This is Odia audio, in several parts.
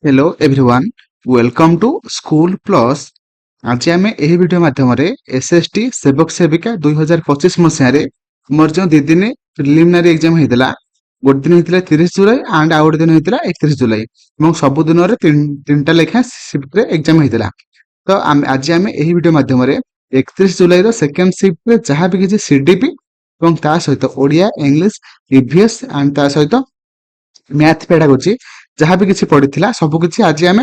Hello everyone welcome to school plus. आज आम यह वीडियो माध्यम एसएसटी सेवक सेविका 2025 मसीह मोर जो दी दिन प्रिलिमिनारी एग्जाम होता गोटे दिन होता 30 जुलाई एंड आउ गोटे दिन होता 31 जुलाई और सबु दिन तीन टा लेखा शिफ्ट एग्जाम होता। तो आज आम यही वीडियो माध्यम 31 जुलाई सेकेंड शिफ्ट जहाँ भी किसी सीडीपी और ता सहित ओडिया इंग्लिश ईवीएस एंड ता सहित मैथ पेडागोजी जहाँ भी किसी पड़ी सबकि आज आम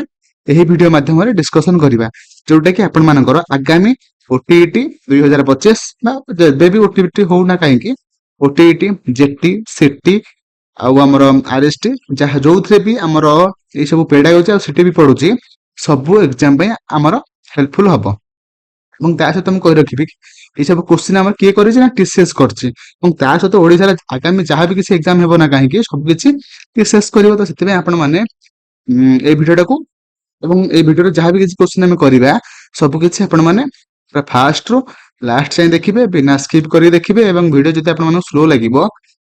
यही वीडियो माध्यम डिस्कसन करवा जोटा कि आपण मानकर आगामी ओटीईटी 2025 जब भी ओटीईटी होना कहीं ओटीईटी जेटी सीटी आमर आरएसटी जहाँ जो भी आमर ये सब पेडागोजी आ सीटी भी पड़ुची सबू एग्जाम आमर हेल्पफुल हम এবং ତା ସହିତ ମୁଁ କହି ରଖିବି ଏଇ ସବୁ କ୍ୱେଶ୍ଚିନ୍ ଆମର କିଏ କରିଛି ନା ଟିସିଏସ୍ କରିଛି ଏବଂ ତା ସହିତ ଓଡ଼ିଶାରେ ଆଗାମୀ ଯାହା ବି କିଛି ଏକ୍ଜାମ ହେବ ନା କାହିଁକି ସବୁ କିଛି ଟିସିଏସ୍ କରିବ। ତ ସେଥିପାଇଁ ଆପଣମାନେ ଏଇ ଭିଡ଼ିଓଟାକୁ ଏବଂ ଏଇ ଭିଡ଼ିଓରେ ଯାହା ବି କିଛି କ୍ୱେଶ୍ଚିନ୍ ଆମେ କରିବା ସବୁ କିଛି ଆପଣମାନେ ପୁରା ଫାଷ୍ଟରୁ ଲାଷ୍ଟ ଯାଏଁ ଦେଖିବେ ବିନା ସ୍କିପ୍ କରିକି ଦେଖିବେ ଏବଂ ଭିଡ଼ିଓ ଯଦି ଆପଣମାନଙ୍କୁ ସ୍ଲୋ ଲାଗିବ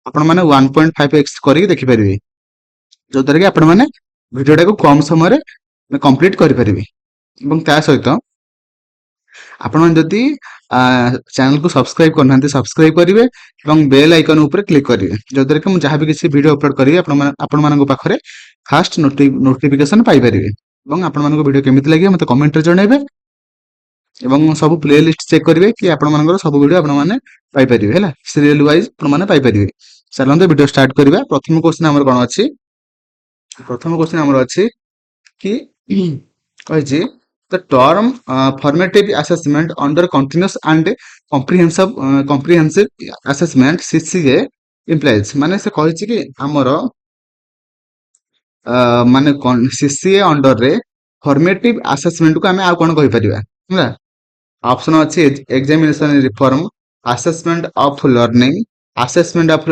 ଆପଣମାନେ 1.5x କରିକି ଦେଖିପାରିବେ ଯୋଉଦ୍ୱାରା କି ଆପଣମାନେ ଭିଡ଼ିଓଟାକୁ କମ୍ ସମୟରେ କମ୍ପ୍ଲିଟ୍ କରିପାରିବେ। ଏବଂ ତା ସହିତ आपण जदि चैनल को सब्सक्राइब करना सब्सक्राइब करेंगे और बेल आइकन ऊपर क्लिक करेंगे जद्वारा कि मुझे जहाँ भी किसी वीडियो अपलोड करी आपण पाखे फास्ट नोटिफिकेशन पाइपर और आपण वीडियो केमी लगे मतलब कमेंट जनइबे और सब प्ले लिस्ट चेक करेंगे कि आपण सब वीडियो आपपर है सीरियल वाइज आपपर। चलते वीडियो स्टार्ट करवा। प्रथम क्वेश्चन आम कौन अच्छी प्रथम क्वेश्चन आम अच्छी कि कही the term formative assessment under continuous and comprehensive assessment CCA implies माने से कही कि आमर माने CCA अंडर रे फॉर्मेटिव असेसमेंट को आमे आ कोन कहि परिबा ହେଲା। ऑप्शन अछि examination reform assessment of learning assessment of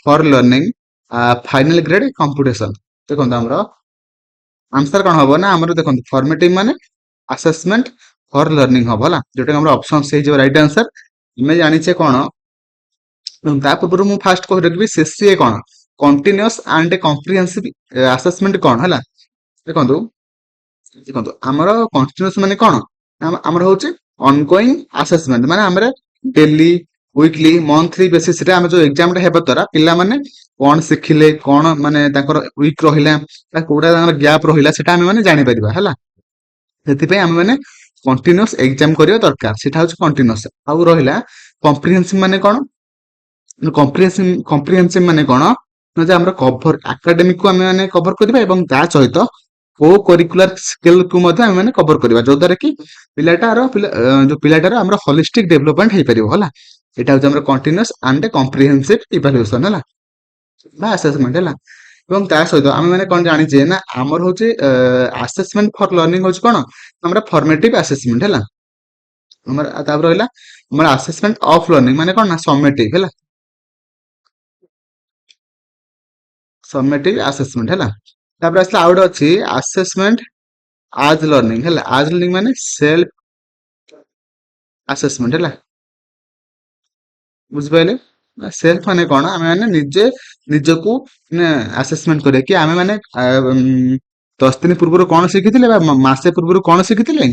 for learning final grade computation. देखो हमरो आंसर कोन होबो ना हमरो देखो फॉर्मेटिव माने असेसमेंट फॉर लर्निंग हम है जोटा कि ऑप्शन से राइट आंसर आम जाने कौन पूर्व मुझे फास्ट कह रखी सीसीए कौन कंटिन्यूअस एंड कॉम्प्रिहेंसिव असेसमेंट कौन है देखो देखो आमर कंटिन्यूअस माने कौन आमर हूँ ऑनगोइंग असेसमेंट माने आमर डेली वीकली मंथली बेसिस रे आम जो एग्जाम हेबा द्वारा पिला माने कौन शिखिले कौन माने वीक रहा कौटा गैप रहा सेटा आम माने जानि परिबा है से आम मैंने कंटिन्यूअस एग्जाम करिया दरकार सेटा हूँ कंटिन्यूअस आउ रहिला कॉम्प्रिहेंसिव माने कौन कॉम्प्रिहेंसिव माने कौन ना हमर कवर एकेडमिक को आम माने कवर करबा एवं ता सहित को करिकुलर स्किल को मध्य आम माने कवर करबा जो द्वारा कि जो पिलाटार हमर होलिस्टिक डेवलपमेंट हे परिबो होला। एटा हूँ हमर कंटिन्यूअस एंड कॉम्प्रिहेंसिव इवैल्यूएशन होला बा असेसमेंट होला। এবং ତା ସହିତ ଆମେ ମାନେ କଣ ଜାଣିଛେ ନା ଆମର ହଉଛି ଆସେସମେଣ୍ଟ ଫର ଲର୍ନିଂ ହଉଛି କଣ ଆମର ଫର୍ମେଟିଭ ଆସେସମେଣ୍ଟ ହେଲା ଆମର ତାପରେ ରହିଲା ଆମର ଆସେସମେଣ୍ଟ ଅଫ ଲର୍ନିଂ ମାନେ କଣ ନା ସमेଟିଭ ହେଲା ସमेଟିଭ ଆସେସମେଣ୍ଟ ହେଲା। ତାପରେ ଆସିଲା ଆଉ ଗୋଟେ ଅଛି ଆସେସମେଣ୍ଟ ଆଜ ଲର୍ନିଂ ହେଲା ଆଜ ଲର୍ନିଂ ମାନେ ସେଲ୍ଫ ଆସେସମେଣ୍ଟ ହେଲା ବୁଝିପାରିଲେ। सेल्फ माने कौन आम मैंने निजे निजको आसेसमेंट करें कि आम मैंने 10 दिन पूर्व कौन शिखी मसे पूर्व कौन शिखी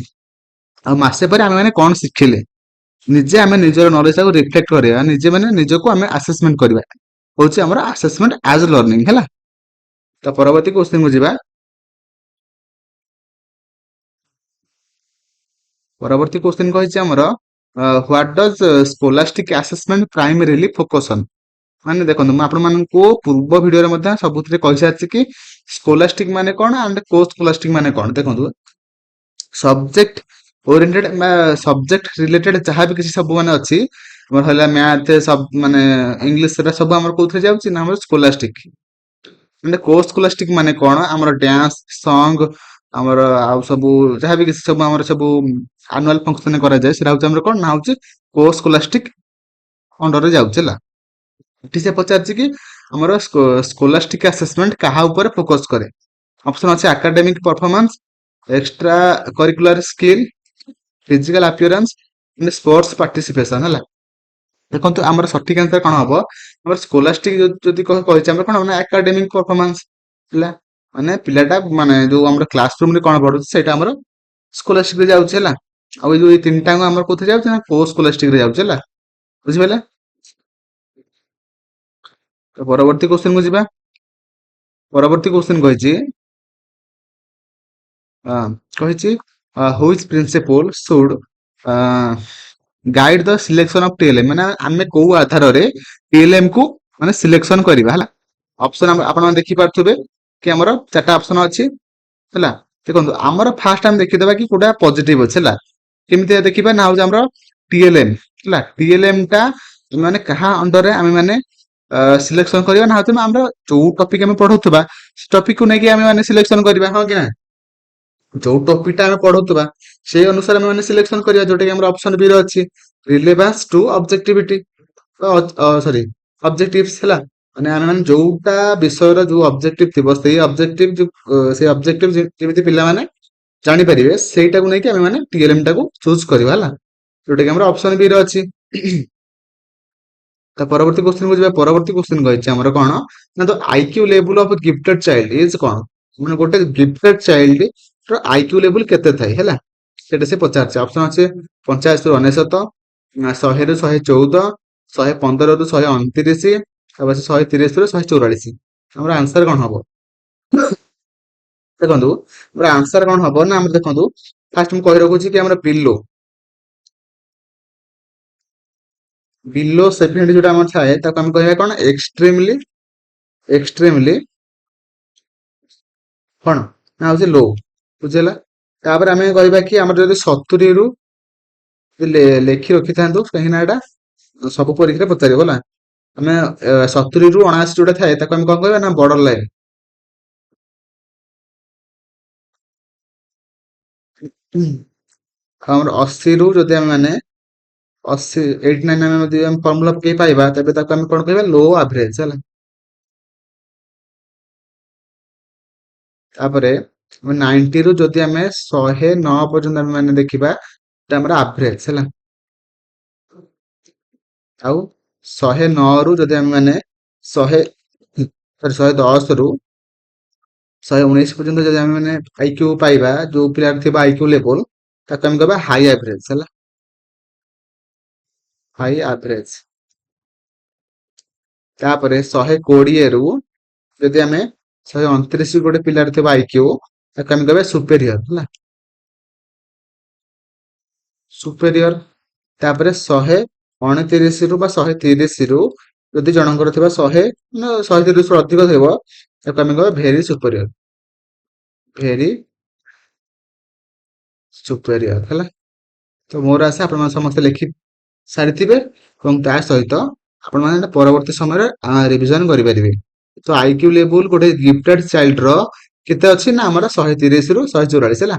आसे पर आम मैंने कौन शिखिले निजे आम निजर नॉलेज को रिफ्लेक्ट करिया निजे माने निजको आम आसेसमेंट करबा होची हमर आसेसमेंट एज लर्निंग हैला। तो परवर्ती क्वेश्चन को जिबा परवर्ती क्वेश्चन कहिछि हमर what does scholastic assessment primarily focus on माने देखो आपण पूर्व वीडियो सब कही सारी कि स्कोलास्टिक माने कौन एंड को स्कोलास्टिक माने कौन देखो सब्जेक्ट ओरिएंटेड सब्जेक्ट रिलेटेड जहाँ भी किसी सब माने अच्छी मैथ सब माने इंग्लिश सब आम कौन जाऊँगी ना हमर स्कोलास्टिक माने को स्कोलास्टिक माने कौन आमर डांस सॉन्ग आमर आ सब जहाँ भी किसी सब आमर सब एनुअल फंक्शन करा जाए सेटा हूँ कौन ना हूँ को स्कोलास्टिक अंडर जाऊँगा। एटी से पचार कि आमर स्कोलास्टिक असेसमेंट कहा ऊपर फोकस करे ऑप्शन अच्छे academic performance extra curricular skill physical appearance sports participation है देखो आमर सठिक आंसर कौन हम आम स्कोलास्टिक जदि कौन एकेडमिक परफॉर्मेंस है ମାନେ ପିଲାଟା ମାନେ ଯୋଉ ଆମର କ୍ଲାସ ରୁମ ରେ କଣ ପଢୁଛି ସେଇଟା ଆମର ସ୍କଲାଷ୍ଟିକ ରେ ଯାଉଛି ହେଲା। ଆଉ ଏଇ ଯୋଉ ଏଇ ତିନିଟାଙ୍କ ଆମର କୋଉଥିରେ ଯାଉଛି ନା କୋ ସ୍କଲାଷ୍ଟିକ ରେ ଯାଉଛି ହେଲା। ବୁଝିପାରିଲେ? ତ ପରବର୍ତ୍ତୀ କ୍ୱେଶ୍ଚନ କୁ ଯିବା। ପରବର୍ତ୍ତୀ କ୍ୱେଶ୍ଚନ କହିଛି ଅ, କହିଛି which principle should guide the selection of TLM, ମାନେ ଆମେ କୋଉ ଆଧାରରେ ଟିଏଲଏମ୍ କୁ ମାନେ ସିଲେକ୍ସନ କରିବା ହେଲା। ଅପସନ ଆପଣ ମାନେ ଦେଖିପାରୁଥିବେ କି ଆମର ଚାରିଟା ଅପସନ ଅଛି ହେଲା। ଦେଖନ୍ତୁ ଆମର ଫାଷ୍ଟ ଆମେ ଦେଖିଦବା କି କୋଉଟା ପଜିଟିଭ ଅଛି ହେଲା। କେମିତି ଦେଖିବା ନା ହଉଛି ଆମର ଟିଏଲଏମ୍ ହେଲା। ଟିଏଲଏମ୍ ଟା ମାନେ କାହା ଅଣ୍ଡରରେ ଆମେ ମାନେ ସିଲେକ୍ସନ କରିବା ନା ହଉଛି ଆମର ଯୋଉ ଟପିକ ଆମେ ପଢଉଥିବା ସେ ଟପିକ କୁ ନେଇକି ଆମେ ମାନେ ସିଲେକ୍ସନ କରିବା, ହଁ କି ନା? ଯୋଉ ଟପିକ ଟା ଆମେ ପଢଉଥିବା ସେଇ ଅନୁସାରେ ଆମେ ମାନେ ସିଲେକ୍ସନ କରିବା, ଯୋଉଟା କି ଆମର ଅପସନ ବି ରେ ଅଛି ରିଲେଭାନ୍ସ ଟୁ ଅବଜେକ୍ଟିଭିଟି, ସରି ଅବଜେକ୍ଟିଭସ ହେଲା। ମାନେ ଆମେ ମାନେ ଯୋଉଟା ବିଷୟର ଯୋଉ ଅବଜେକ୍ଟିଭ ଥିବ ସେଇ ଅବଜେକ୍ଟିଭ ସେଇ ଅବଜେକ୍ଟିଭ ଯେମିତି ପିଲାମାନେ ଜାଣିପାରିବେ ସେଇଟାକୁ ନେଇକି ଆମେ ମାନେ ଟିଏଲଏମ୍ ଟାକୁ ଚୁଜ କରିବା ହେଲା, ଯୋଉଟା କି ଆମର ଅପସନ ବି ରେ ଅଛି। ତା ପରବର୍ତ୍ତୀ କ୍ୱେଶ୍ଚନ କୁ ଯିବା। ପରବର୍ତ୍ତୀ କ୍ୱେଶ୍ଚନ କହିଛି ଆମର କଣ ନା ଦ ଆଇକ୍ୟୁ ଲେବୁଲ ଅଫ ଗିଫ୍ଟେଡ ଚାଇଲ୍ଡ ଇଜ କଣ, ମାନେ ଗୋଟେ ଗିଫ୍ଟେଡ ଚାଇଲ୍ଡ ର ଆଇକ୍ୟୁ ଲେବୁଲ କେତେ ଥାଏ ହେଲା, ସେଟା ସେ ପଚାରୁଛି। ଅପସନ ଅଛି 85 ରୁ 99, 100 ରୁ 114, 115 ରୁ 129, ତାପରେ 130 ରୁ 144। ଆମର ଆନ୍ସର କଣ ହବ? ଦେଖନ୍ତୁ ଆମର ଆନ୍ସର କଣ ହବ ନା ଆମର ଦେଖନ୍ତୁ ଫାଷ୍ଟ ମୁଁ କହି ରଖୁଛି କି ଆମର ବିଲୋ 70 ଯୋଉଟା ଆମର ଥାଏ ତାକୁ ଆମେ କହିବା କଣ ଏକ୍ସଟ୍ରିମଲି, ଏକ୍ସଟ୍ରିମଲି କଣ ନା ହଉଛି ଲୋ। ବୁଝିହେଲା? ତାପରେ ଆମେ କହିବା କି ଆମର ଯଦି 70 ରୁ ଲେଖି ରଖିଥାନ୍ତୁ, କାହିଁକି ନା ଏଟା ସବୁ ପରୀକ୍ଷାରେ ପଚାରିବ ହେଲା। ଆମେ 70 ରୁ 79 ଯୋଉଟା ଥାଏ ତାକୁ ଆମେ କଣ କହିବା ନା ବର୍ଡର ଲାଇନ। ଆମର 80 ରୁ ଯଦି ଆମେ ମାନେ 89 ଆମେ ଯଦି ଆମେ ଫର୍ମୁଲା ପକେଇ ପାଇବା ତେବେ ତାକୁ ଆମେ କଣ କହିବା ଲୋ ଆଭରେଜ ହେଲା। ତାପରେ 90 ରୁ ଯଦି ଆମେ 109 ପର୍ଯ୍ୟନ୍ତ ଆମେ ମାନେ ଦେଖିବା ସେଟା ଆମର ଆଭରେଜ ହେଲା। ଆଉ 109 ରୁ ଯଦି ଆମେ ମାନେ 110 ରୁ 119 ପର୍ଯ୍ୟନ୍ତ ଯଦି ଆମେ ମାନେ ଆଇକ୍ୟୁ ପାଇବା, ଯୋଉ ପିଲାର ଥିବା ଆଇକ୍ୟୁ ଲେଭୁଲ ତାକୁ ଆମେ କହିବା ହାଇ ଆଭରେଜ ହେଲା, ହାଇ ଆଭରେଜ। ତାପରେ 120 ରୁ ଯଦି ଆମେ 129 ଗୋଟେ ପିଲାର ଥିବା ଆଇକ୍ୟୁ ତାକୁ ଆମେ କହିବା ସୁପେରିୟର ହେଲା, ସୁପେରିୟର। ତାପରେ 129 ରୁ ବା 130 ରୁ ଯଦି ଜଣଙ୍କର ଥିବା 130 ରୁ ଅଧିକ ଥିବ ତାକୁ ଆମେ କହିବା ଭେରି ସୁପେରିୟର, ଭେରି ସୁପେରିୟର ହେଲା। ତ ମୋର ଆଶା ଆପଣମାନେ ସମସ୍ତେ ଲେଖି ସାରିଥିବେ ଏବଂ ତା ସହିତ ଆପଣମାନେ ପରବର୍ତ୍ତୀ ସମୟରେ ରିଭିଜନ କରିପାରିବେ। ତ ଆଇକ୍ୟୁ ଲେବୁଲ ଗୋଟେ ଗିଫ୍ଟେଡ ଚାଇଲ୍ଡ ର କେତେ ଅଛି ନା ଆମର 130 ରୁ 144 ହେଲା,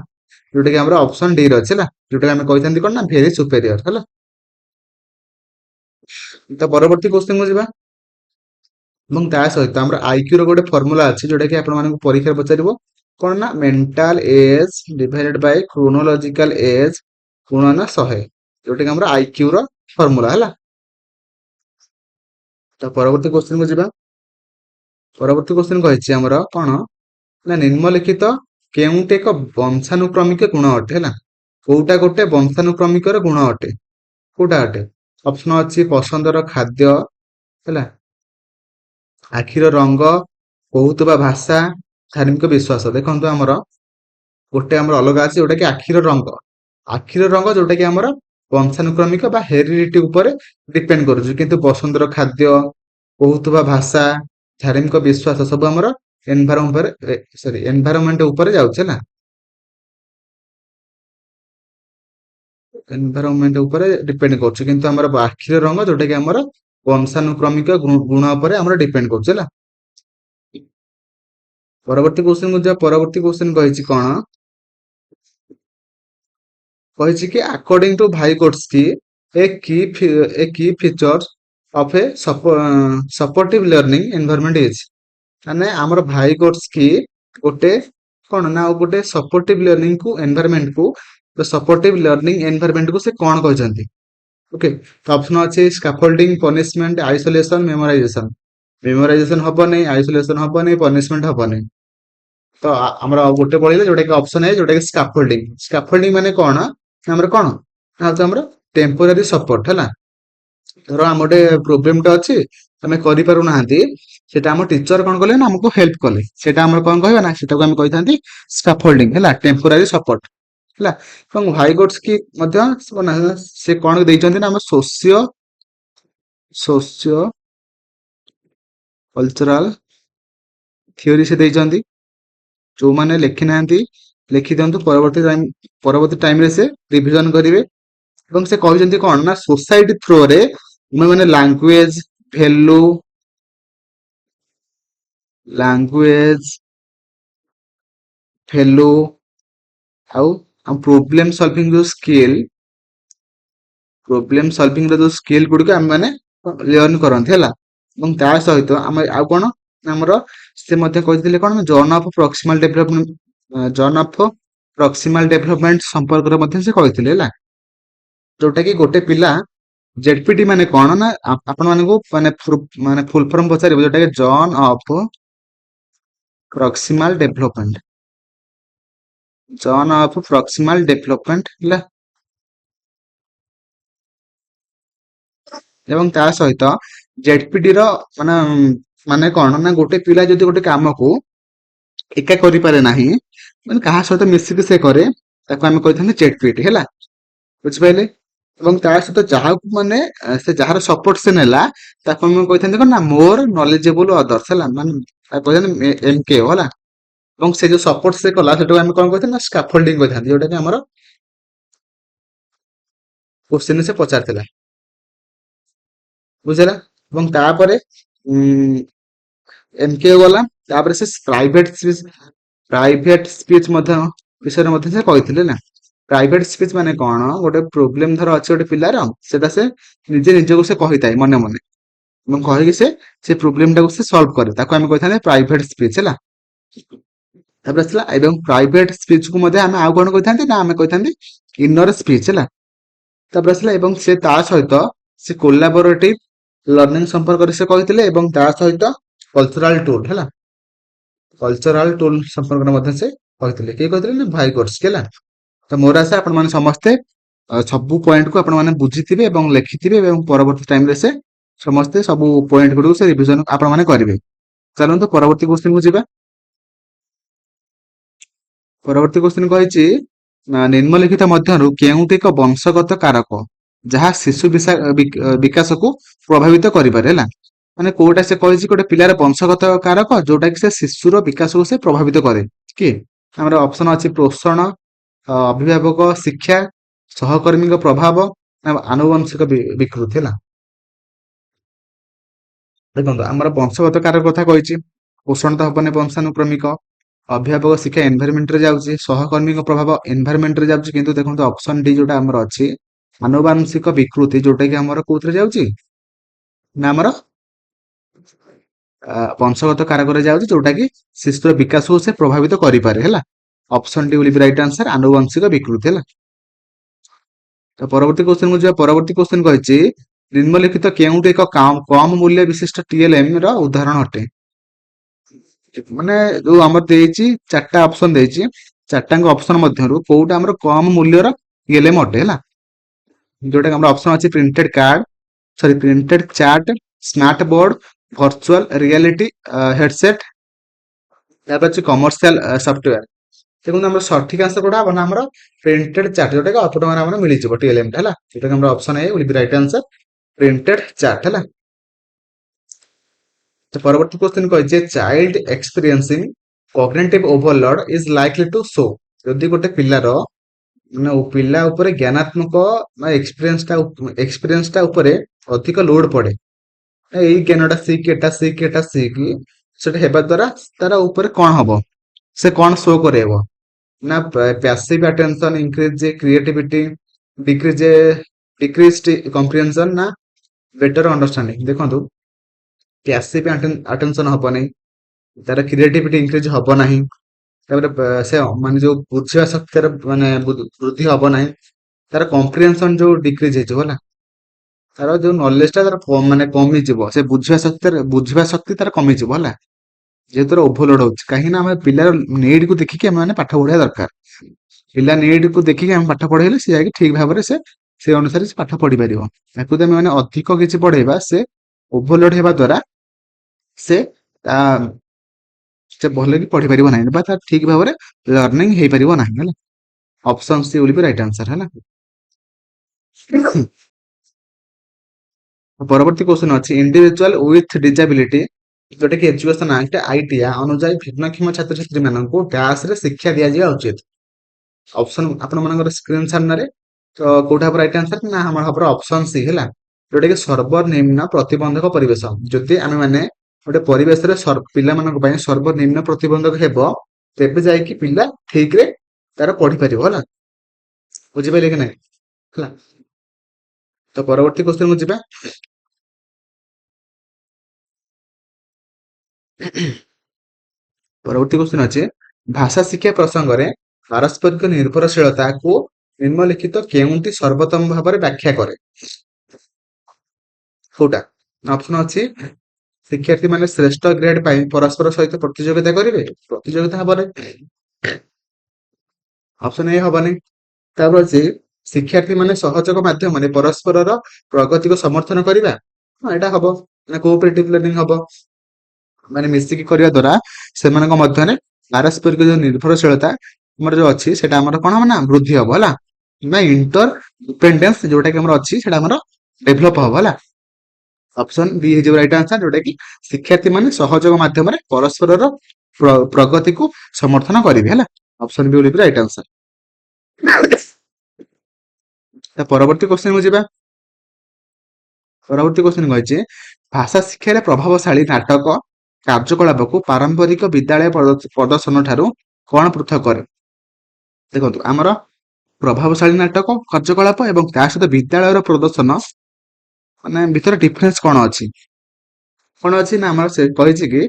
ଯୋଉଟା କି ଆମର ଅପସନ ଡି ରେ ଅଛି ହେଲା, ଯୋଉଟା ଆମେ କହିଥାନ୍ତି କଣ ନା ଭେରି ସୁପେରିୟର ହେଲା। ତ ପରବର୍ତ୍ତୀ କ୍ୱେଶ୍ଚନ କୁ ଯିବା। ଏବଂ ତା ସହିତ ଆମର ଆଇକ୍ୟୁ ର ଗୋଟେ ଫର୍ମୁଲା ଅଛି ଯୋଉଟା କି ଆପଣମାନଙ୍କୁ ପରୀକ୍ଷାରେ ପଚାରିବ କଣ ନା mental age divided by chronological age ଗୁଣନ 100, ଯୋଉଟା କି ଆମର ଆଇକ୍ୟୁ ର ଫର୍ମୁଲା ହେଲା। ତ ପରବର୍ତ୍ତୀ କ୍ୱେଶ୍ଚନ କୁ ଯିବା। ପରବର୍ତ୍ତୀ କ୍ୱେଶ୍ଚନ କହିଛି ଆମର କଣ ନା ନିମ୍ନଲିଖିତ କେଉଁଟି ଏକ ବଂଶାନୁକ୍ରମିକ ଗୁଣ ଅଟେ ହେଲା। କୋଉଟା ଗୋଟେ ବଂଶାନୁକ୍ରମିକର ଗୁଣ ଅଟେ, କୋଉଟା ଅଟେ? ଅପସନ ଅଛି ପସନ୍ଦର ଖାଦ୍ୟ ହେଲା, ଆଖିର ରଙ୍ଗ, କହୁଥିବା ଭାଷା, ଧାର୍ମିକ ବିଶ୍ୱାସ। ଦେଖନ୍ତୁ ଆମର ଗୋଟେ ଆମର ଅଲଗା ଅଛି ଯୋଉଟା କି ଆଖିର ରଙ୍ଗ, ଆଖିର ରଙ୍ଗ ଯୋଉଟା କି ଆମର ବଂଶାନୁକ୍ରମିକ ବା ହେରିଡିଟି ଉପରେ ଡିପେଣ୍ଡ କରୁଛି, କିନ୍ତୁ ପସନ୍ଦର ଖାଦ୍ୟ, କହୁଥିବା ଭାଷା, ଧାର୍ମିକ ବିଶ୍ୱାସ ସବୁ ଆମର ଏନଭାରମେଣ୍ଟ ଉପରେ ଯାଉଛି ହେଲା, ଏନଭାରମେଣ୍ଟ ଉପରେ ଡିପେଣ୍ଡ କରୁଛି, କିନ୍ତୁ ଆମର ଆଖିର ରଙ୍ଗ ଯୋଉଟା କି ଆମର ବଂଶାନୁକ୍ରମିକ ଗୁଣ ଉପରେ ଆମର ଡିପେଣ୍ଡ କରୁଛି ହେଲା। ପରବର୍ତ୍ତୀ କ୍ୱେଶ୍ଚନ କୁ ଯିବା। ପରବର୍ତ୍ତୀ କ୍ୱେଶ୍ଚନ କହିଛି କଣ, କହିଛି କି ଆକର୍ଡିଂ ଟୁ ଭାଇଗୋଟ୍ସକି ଏ କି features of A supportive learning environment is, ମାନେ ଆମର ଭାଇଗୋଟ୍ସକି ଗୋଟେ କଣ ନା ଆଉ ଗୋଟେ ସପୋର୍ଟିଭ ଲର୍ନିଂ କୁ ଏନଭାରମେଣ୍ଟ କୁ ସପୋର୍ଟିଭ ଲର୍ନିଂ ଏନଭାରମେଣ୍ଟ କୁ ସେ କଣ କହିଛନ୍ତି? ଓକେ, ତ ଅପସନ ଅଛି ସ୍କାଫୋଲ୍ଡିଂ, ପନିଶମେଣ୍ଟ, ଆଇସୋଲେସନ, ମେମୋରାଇଜେସନ। ମେମୋରାଇଜେସନ ହବନି, ଆଇସୋଲେସନ ହବନି, ପନିଶମେଣ୍ଟ ହବନି। ତ ଆମର ଆଉ ଗୋଟେ ପଳେଇଲା ଯୋଉଟା କି ଅପସନ ଏ, ଯୋଉଟା କି ସ୍କାଫୋଲ୍ଡିଂ। ସ୍କାଫୋଲ୍ଡିଂ ମାନେ କଣ ନା ଆମର କଣ ନା ହଉଛି ଆମର ଟେମ୍ପୋରାରୀ ସପୋର୍ଟ ହେଲା। ଧର ଆମ ଗୋଟେ ପ୍ରୋବ୍ଲେମ ଟା ଅଛି, ଆମେ କରିପାରୁନାହାନ୍ତି, ସେଟା ଆମ ଟିଚର କଣ କଲେ ନା ଆମକୁ ହେଲ୍ପ କଲେ, ସେଟା ଆମର କଣ କହିବା ନା ସେଟାକୁ ଆମେ କହିଥାନ୍ତି ସ୍କାଫୋଲ୍ଡିଂ ହେଲା, ଟେମ୍ପୋରାରୀ ସପୋର୍ଟ ହେଲା। ଏବଂ ଭାଇଗୋଟ୍ସକି ମଧ୍ୟ ସେ କଣ ଦେଇଛନ୍ତି ନା ଆମ ସୋସିଓ କଲଚରାଲ ଥିଓରି ସେ ଦେଇଛନ୍ତି। ଯୋଉମାନେ ଲେଖି ନାହାନ୍ତି ଲେଖି ଦିଅନ୍ତୁ, ପରବର୍ତ୍ତୀ ଟାଇମରେ ସେ ରିଭିଜନ କରିବେ। ଏବଂ ସେ କହିଛନ୍ତି କଣ ନା ସୋସାଇଟି ଥ୍ରୋରେ ଆମେ ମାନେ ଭ୍ୟାଲୁ ଲାଙ୍ଗୁଏଜ ଭ୍ୟାଲୁ ଆଉ ପ୍ରୋବ୍ଲେମ ସଲଭିଂ ଯୋଉ ର ଯୋଉ ସ୍କିଲ୍ ଗୁଡିକ ଆମେ ମାନେ ଲର୍ନ କରନ୍ତି ହେଲା। ଏବଂ ତା ସହିତ ଆମେ ଆଉ କଣ ଆମର ସେ ମଧ୍ୟ କହିଥିଲେ କଣ ଜନ୍ ଅଫ୍ ପ୍ରକ୍ସିମାଲ ଡେଭଲପମେଣ୍ଟ ସମ୍ପର୍କରେ ମଧ୍ୟ ସେ କହିଥିଲେ ହେଲା। ଯୋଉଟା କି ଗୋଟେ ପିଲା ଜେଡପିଟି ମାନେ କଣ ନା ଆପଣ ମାନଙ୍କୁ ମାନେ ଫୁଲ ଫର୍ମ ପଚାରିବ, ଯୋଉଟା କି ଜନ୍ ଅଫ୍ ପ୍ରକ୍ସିମାଲ ଡେଭଲପମେଣ୍ଟ, ହେଲା। ଏବଂ ତା ସହିତ ଜେଡପିଟି ର ମାନେ ମାନେ କଣ ନା ଗୋଟେ ପିଲା ଯଦି ଗୋଟେ କାମକୁ ଏକା କରିପାରେ ନାହିଁ, ମାନେ କାହା ସହିତ ମିଶିକି ସେ କରେ, ତାକୁ ଆମେ କହିଥାନ୍ତି ଜେଡପିଟି ହେଲା। ବୁଝିପାରିଲେ? ଏବଂ ତା ସହିତ ଯାହାକୁ ମାନେ ସେ ଯାହାର ସପୋର୍ଟ ସେ ନେଲା, ତାକୁ ଆମେ କହିଥାନ୍ତି କଣ ନା ମୋର ନଲେଜେବୁଲ ଅଦର୍ସ ହେଲା, ମାନେ ତାକୁ କହିଥାନ୍ତି ଏମକେଓ ହେଲା। ଏବଂ ସେ ଯୋଉ ସପୋର୍ଟ ସେ କଲା ସେଟାକୁ ଆମେ କଣ କହିଥାନ୍ତି ନା ସ୍କାଫୋଲ୍ଡିଂ କହିଥାନ୍ତି, ଯୋଉଟା କି ଆମର କୋଶ୍ଚିନ୍ ସେ ପଚାରିଥିଲା। ବୁଝିଲା? ଏବଂ ତାପରେ ଏମକେଓ ଗଲା, ତାପରେ ସେ ପ୍ରାଇଭେଟ ସ୍ପିଚ ମଧ୍ୟ ବିଷୟରେ ମଧ୍ୟ ସେ କହିଥିଲେ ନା। ପ୍ରାଇଭେଟ ସ୍ପିଚ ମାନେ କଣ, ଗୋଟେ ପ୍ରୋବ୍ଲେମ ଧର ଅଛି ଗୋଟେ ପିଲାର, ସେଟା ସେ ନିଜକୁ ସେ କହିଥାଏ ମନେ ମନେ, ଏବଂ କହିକି ସେ ପ୍ରୋବ୍ଲେମ ଟାକୁ ସେ ସଲ୍ଭ କରେ, ତାକୁ ଆମେ କହିଥାନ୍ତି ପ୍ରାଇଭେଟ ସ୍ପିଚ ହେଲା। ତାପରେ ଆସିଲା ଏବଂ ପ୍ରାଇଭେଟ ସ୍ପିଚ କୁ ମଧ୍ୟ ଆମେ ଆଉ କଣ କହିଥାନ୍ତି ନା ଆମେ କହିଥାନ୍ତି ଇନର ସ୍ପିଚ ହେଲା। ତାପରେ ଆସିଲା ଏବଂ ସେ ତା ସହିତ ସେ କୋଲାବୋରେଟିଭ ଲର୍ଣ୍ଣିଂ ସମ୍ପର୍କରେ ସେ କହିଥିଲେ, ଏବଂ ତା ସହିତ କଲଚରାଲ ଟୁଲ ହେଲା, କଲଚରାଲ ଟୁଲ ସମ୍ପର୍କରେ ମଧ୍ୟ ସେ କହିଥିଲେ। କିଏ କହିଥିଲେ ନା ଭାଇଗୋଟ୍ସକି ହେଲା। ତ ମୋର ଆଶା ଆପଣ ମାନେ ସମସ୍ତେ ସବୁ ପଏଣ୍ଟକୁ ଆପଣ ମାନେ ବୁଝିଥିବେ ଏବଂ ଲେଖିଥିବେ, ଏବଂ ପରବର୍ତ୍ତୀ ଟାଇମରେ ସେ ସମସ୍ତେ ସବୁ ପଏଣ୍ଟ ଗୁଡିକୁ ସେ ରିଭିଜନ ଆପଣ ମାନେ କରିବେ। ଚାଲନ୍ତୁ ପରବର୍ତ୍ତୀ କ୍ୱେଶ୍ଚିନ୍ କୁ ଯିବା। ପରବର୍ତ୍ତୀ କ୍ୱେଶ୍ଚିନ୍ କହିଛି ନିମ୍ନଲିଖିତ ମଧ୍ୟରୁ କେଉଁଟି ଏକ ବଂଶଗତ କାରକ ଯାହା ଶିଶୁ ବିକାଶକୁ ପ୍ରଭାବିତ କରିପାରେ ହେଲା। ମାନେ କୋଉଟା ସେ କହିଛି ଗୋଟେ ପିଲାର ବଂଶଗତ କାରକ ଯୋଉଟା କି ସେ ଶିଶୁର ବିକାଶକୁ ସେ ପ୍ରଭାବିତ କରେ। କି ଆମର ଅପସନ ଅଛି ପୋଷଣ, ଅଭିଭାବକ ଶିକ୍ଷା, ସହକର୍ମୀଙ୍କ ପ୍ରଭାବ, ଆନୁବଂଶିକ ବିକୃତି ହେଲା। ଦେଖନ୍ତୁ ଆମର ବଂଶଗତ କାରକ କଥା କହିଛି, ପୋଷଣ ତ ହବନି ବଂଶାନୁକ୍ରମିକ, ଅଭିଭାବକ ଶିକ୍ଷା ଏନଭାରମେଣ୍ଟ ରେ ଯାଉଛି, ସହକର୍ମୀଙ୍କ ପ୍ରଭାବ ଏନଭାରମେଣ୍ଟ ରେ ଯାଉଛି, କିନ୍ତୁ ଦେଖନ୍ତୁ ଅପସନ ଡି ଯୋଉଟା ଆମର ଅଛି ଆନୁବାଂଶିକ ବିକୃତି, ଯୋଉଟା କି ଆମର କୋଉଥିରେ ଯାଉଛି ନା ଆମର ବଂଶଗତ କାରକରେ ଯାଉଛି, ଯୋଉଟା କି ଶିଶୁର ବିକାଶକୁ ସେ ପ୍ରଭାବିତ କରିପାରେ ହେଲା। Option D will be right answer, ଆନୁବଂଶିକ ବିକୃତି ହେଲା। ତ ପରବର୍ତ୍ତୀ କ୍ୱେଶ୍ଚନ କୁ ଯିବା। ପରବର୍ତ୍ତୀ କ୍ୱେଶ୍ଚନ କହିଛି ନିମ୍ନଲିଖିତ କେଉଁଠି ଏକ କମ ମୂଲ୍ୟ ବିଶିଷ୍ଟ ଟିଏଲଏମ ର ଉଦାହରଣ ଅଟେ। ମାନେ ଯୋଉ ଆମର ଦେଇଛି ଚାରିଟା ଅପସନ ଦେଇଛି, ଚାରିଟାଙ୍କ ଅପସନ ମଧ୍ୟରୁ କୋଉଟା ଆମର କମ ମୂଲ୍ୟର ଟିଏଲଏମ ଅଟେ ହେଲା। ଯୋଉଟା ଆମର ଅପସନ ଅଛି printed chart, smart board, virtual reality headset, ତାପରେ ଅଛି କମର୍ସିଆଲ ସଫ୍ଟୱେର। ଦେଖନ୍ତୁ ଆମର ସଠିକ ଆନ୍ସର କୋଉଟା ହବ ନା ଆମର ପ୍ରିଣ୍ଟେଡ ଚାର୍ଟ, ଯୋଉଟା କି ଅଟୋମେଟିକ ଆମର ମିଳିଯିବ ଟିଏଲଏମ ଟା ହେଲା। ଯୋଉଟା କି ଆମର option A will be right answer, printed chart ହେଲା। ତ ପରବର୍ତ୍ତୀ କ୍ୱେଶ୍ଚନ କହିଛି child experiencing cognitive overload is likely to show. ଯଦି ଗୋଟେ ପିଲାର ମାନେ ପିଲା ଉପରେ ଜ୍ଞାନାତ୍ମକ ଏକ୍ସପିରିଏନ୍ସ ଟା ଉପରେ ଅଧିକ ଲୋଡ ପଡେ, ଏଇ ଜ୍ଞାନଟା ଶିଖ, ଏଟା ଶିଖ, ଏଟା ଶିଖ, ସେଟା ହେବା ଦ୍ଵାରା ତାର ଉପରେ କଣ ହବ, ସେ କଣ ଶୋ କରେଇବ ନା passive attention increase creativity, decrease decrease comprehension, ନା ବେଟର ଅଣ୍ଡରଷ୍ଟାଣ୍ଡିଂ। ଦେଖନ୍ତୁ ପ୍ୟାସିଭ ଆଟେନସନ ହବନି, ତାର କ୍ରିଏଟିଭିଟି ଇନକ୍ରିଜ ହବ ନାହିଁ, ତାପରେ ସେ ମାନେ ଯୋଉ ବୁଝିବା ଶକ୍ତିର ମାନେ ବୃଦ୍ଧି ହବ ନାହିଁ, ତାର କମ୍ପ୍ରିହେନସନ ଯୋଉ ଡିକ୍ରିଜ ହେଇଯିବ ହେଲା, ତାର ଯୋଉ ନଲେଜ ଟା ତାର ମାନେ କମିଯିବ, ସେ ବୁଝିବା ଶକ୍ତି ତାର କମିଯିବ ହେଲା। ଯେହେତୁ ଓଭରଲୋଡ ହଉଛି, କାହିଁକି ନା ଆମେ ପିଲାର ନିଡ୍ କୁ ଦେଖିକି ଆମେ ମାନେ ପାଠ ପଢିବା ଦରକାର। ପିଲା ନିଡ୍ କୁ ଦେଖିକି ଆମେ ପାଠ ପଢେଇଲେ ସେ ଯାଇକି ଠିକ ଭାବରେ ସେ ଅନୁସାରେ ସେ ପାଠ ପଢିପାରିବ। ତାକୁ ଯଦି ଆମେ ମାନେ ଅଧିକ କିଛି ପଢେଇବା, ସେ ଓଭରଲୋଡ ହେବା ଦ୍ଵାରା ସେ ତା ସେ ଭଲ କି ପଢି ପାରିବ ନାହିଁ ବା ତାର ଠିକ ଭାବରେ ଲର୍ଣ୍ଣିଂ ହେଇପାରିବ ନାହିଁ ହେଲା। Option C will be right answer ହେଲା। ପରବର୍ତ୍ତୀ କ୍ୱେଶ୍ଚନ ଅଛି ଇଣ୍ଡିଭିଜୁଆଲ ୱିଥ ଡିଜାବିଲିଟି ଯୋଉଟା କି ଏଜୁକେସନ ଆକ୍ଟ ଆଇଟିଆ ଅନୁଯାୟୀ ଭିନ୍ନକ୍ଷମ ଛାତ୍ରଛାତ୍ରୀ ମାନଙ୍କୁ ଡ୍ୟାସ ରେ ଶିକ୍ଷା ଦିଆଯିବା ଉଚିତ। ଅପସନ ଆପଣ ମାନଙ୍କର ସ୍କ୍ରିନ ସାମ୍ନାରେ, ତ କୋଉଟା ହବ ରାଇଟ ଆନ୍ସର ନା ଆମର ହବ ଅପସନ ସି ହେଲା, ଯୋଉଟା କି ସର୍ବନିମ୍ନ ପ୍ରତିବନ୍ଧକ ପରିବେଶ। ଯଦି ଆମେ ମାନେ ଗୋଟେ ପରିବେଶରେ ପିଲାମାନଙ୍କ ପାଇଁ ସର୍ବନିମ୍ନ ପ୍ରତିବନ୍ଧକ ହେବ, ତେବେ ଯାଇକି ପିଲା ଠିକ ରେ ତାର ପଢିପାରିବ ହେଲା। ବୁଝିପାରିଲେ କି ନାହିଁ ହେଲା। ତ ପରବର୍ତ୍ତୀ କ୍ୱେଶ୍ଚନ କୁ ଯିବା। ପରବର୍ତ୍ତୀ କ୍ୱେଶ୍ଚନ ଅଛି ଭାଷା ଶିକ୍ଷା ପ୍ରସଙ୍ଗରେ ପାରସ୍ପରିକ ନିର୍ଭରଶୀଳତାକୁ ନିମ୍ନଲିଖିତ କେଉଁଟି ସର୍ବୋତ୍ତମ ଭାବରେ ବ୍ୟାଖ୍ୟା କରେ? କୋଉଟା? ଅପସନ ଅଛି ଶିକ୍ଷାର୍ଥୀ ମାନେ ଶ୍ରେଷ୍ଠ ଗ୍ରେଡ ପାଇଁ ପରସ୍ପର ସହିତ ପ୍ରତିଯୋଗିତା କରିବେ, ପ୍ରତିଯୋଗିତା ହବନି। ଅପସନ ଏ ହବନି। ତାପରେ ଅଛି ଶିକ୍ଷାର୍ଥୀ ମାନେ ସହଯୋଗ ମାଧ୍ୟମରେ ପରସ୍ପରର ପ୍ରଗତିକୁ ସମର୍ଥନ କରିବା, ହଁ ଏଇଟା ହବ। ମାନେ କୋଅପରେଟିଭ ଲର୍ଣ୍ଣିଂ ହବ, ମାନେ ମିଶିକି କରିବା ଦ୍ଵାରା ସେମାନଙ୍କ ମଧ୍ୟରେ ପାରସ୍ପରିକ ଯୋଉ ନିର୍ଭରଶୀଳତା ଆମର ଯୋଉ ଅଛି ସେଟା ଆମର କଣ ହବ ନା ବୃଦ୍ଧି ହବ ହେଲା। କିମ୍ବା ଇଣ୍ଟର ଡିପେଣ୍ଡେନ୍ସ ଯୋଉଟା କି ଆମର ଅଛି ସେଟା ଆମର ଡେଭଲପ ହବ ହେଲା। ଅପସନ ବି ହେଇଯିବ ରାଇଟ ଆନ୍ସର, ଯୋଉଟା କି ଶିକ୍ଷାର୍ଥୀ ମାନେ ସହଯୋଗ ମାଧ୍ୟମରେ ପରସ୍ପରର ପ୍ରଗତିକୁ ସମର୍ଥନ କରିବେ ହେଲା। Option B will be right answer. ପରବର୍ତ୍ତୀ କ୍ୱେଶ୍ଚନ କୁ ଯିବା। ପରବର୍ତ୍ତୀ କ୍ୱେଶ୍ଚନ କହିଛି ଭାଷା ଶିକ୍ଷାରେ ପ୍ରଭାବଶାଳୀ ନାଟକ କାର୍ଯ୍ୟକଳାପକୁ ପାରମ୍ପରିକ ବିଦ୍ୟାଳୟ ପ୍ରଦର୍ଶନ ଠାରୁ କଣ ପୃଥକ କରେ? ଦେଖନ୍ତୁ ଆମର ପ୍ରଭାବଶାଳୀ ନାଟକ କାର୍ଯ୍ୟକଳାପ ଏବଂ ତା ସହିତ ବିଦ୍ୟାଳୟର ପ୍ରଦର୍ଶନ ମାନେ ଭିତରେ ଡିଫରେନ୍ସ କଣ ଅଛି? କଣ ଅଛି ନା ଆମର ସେ କହିଛି କି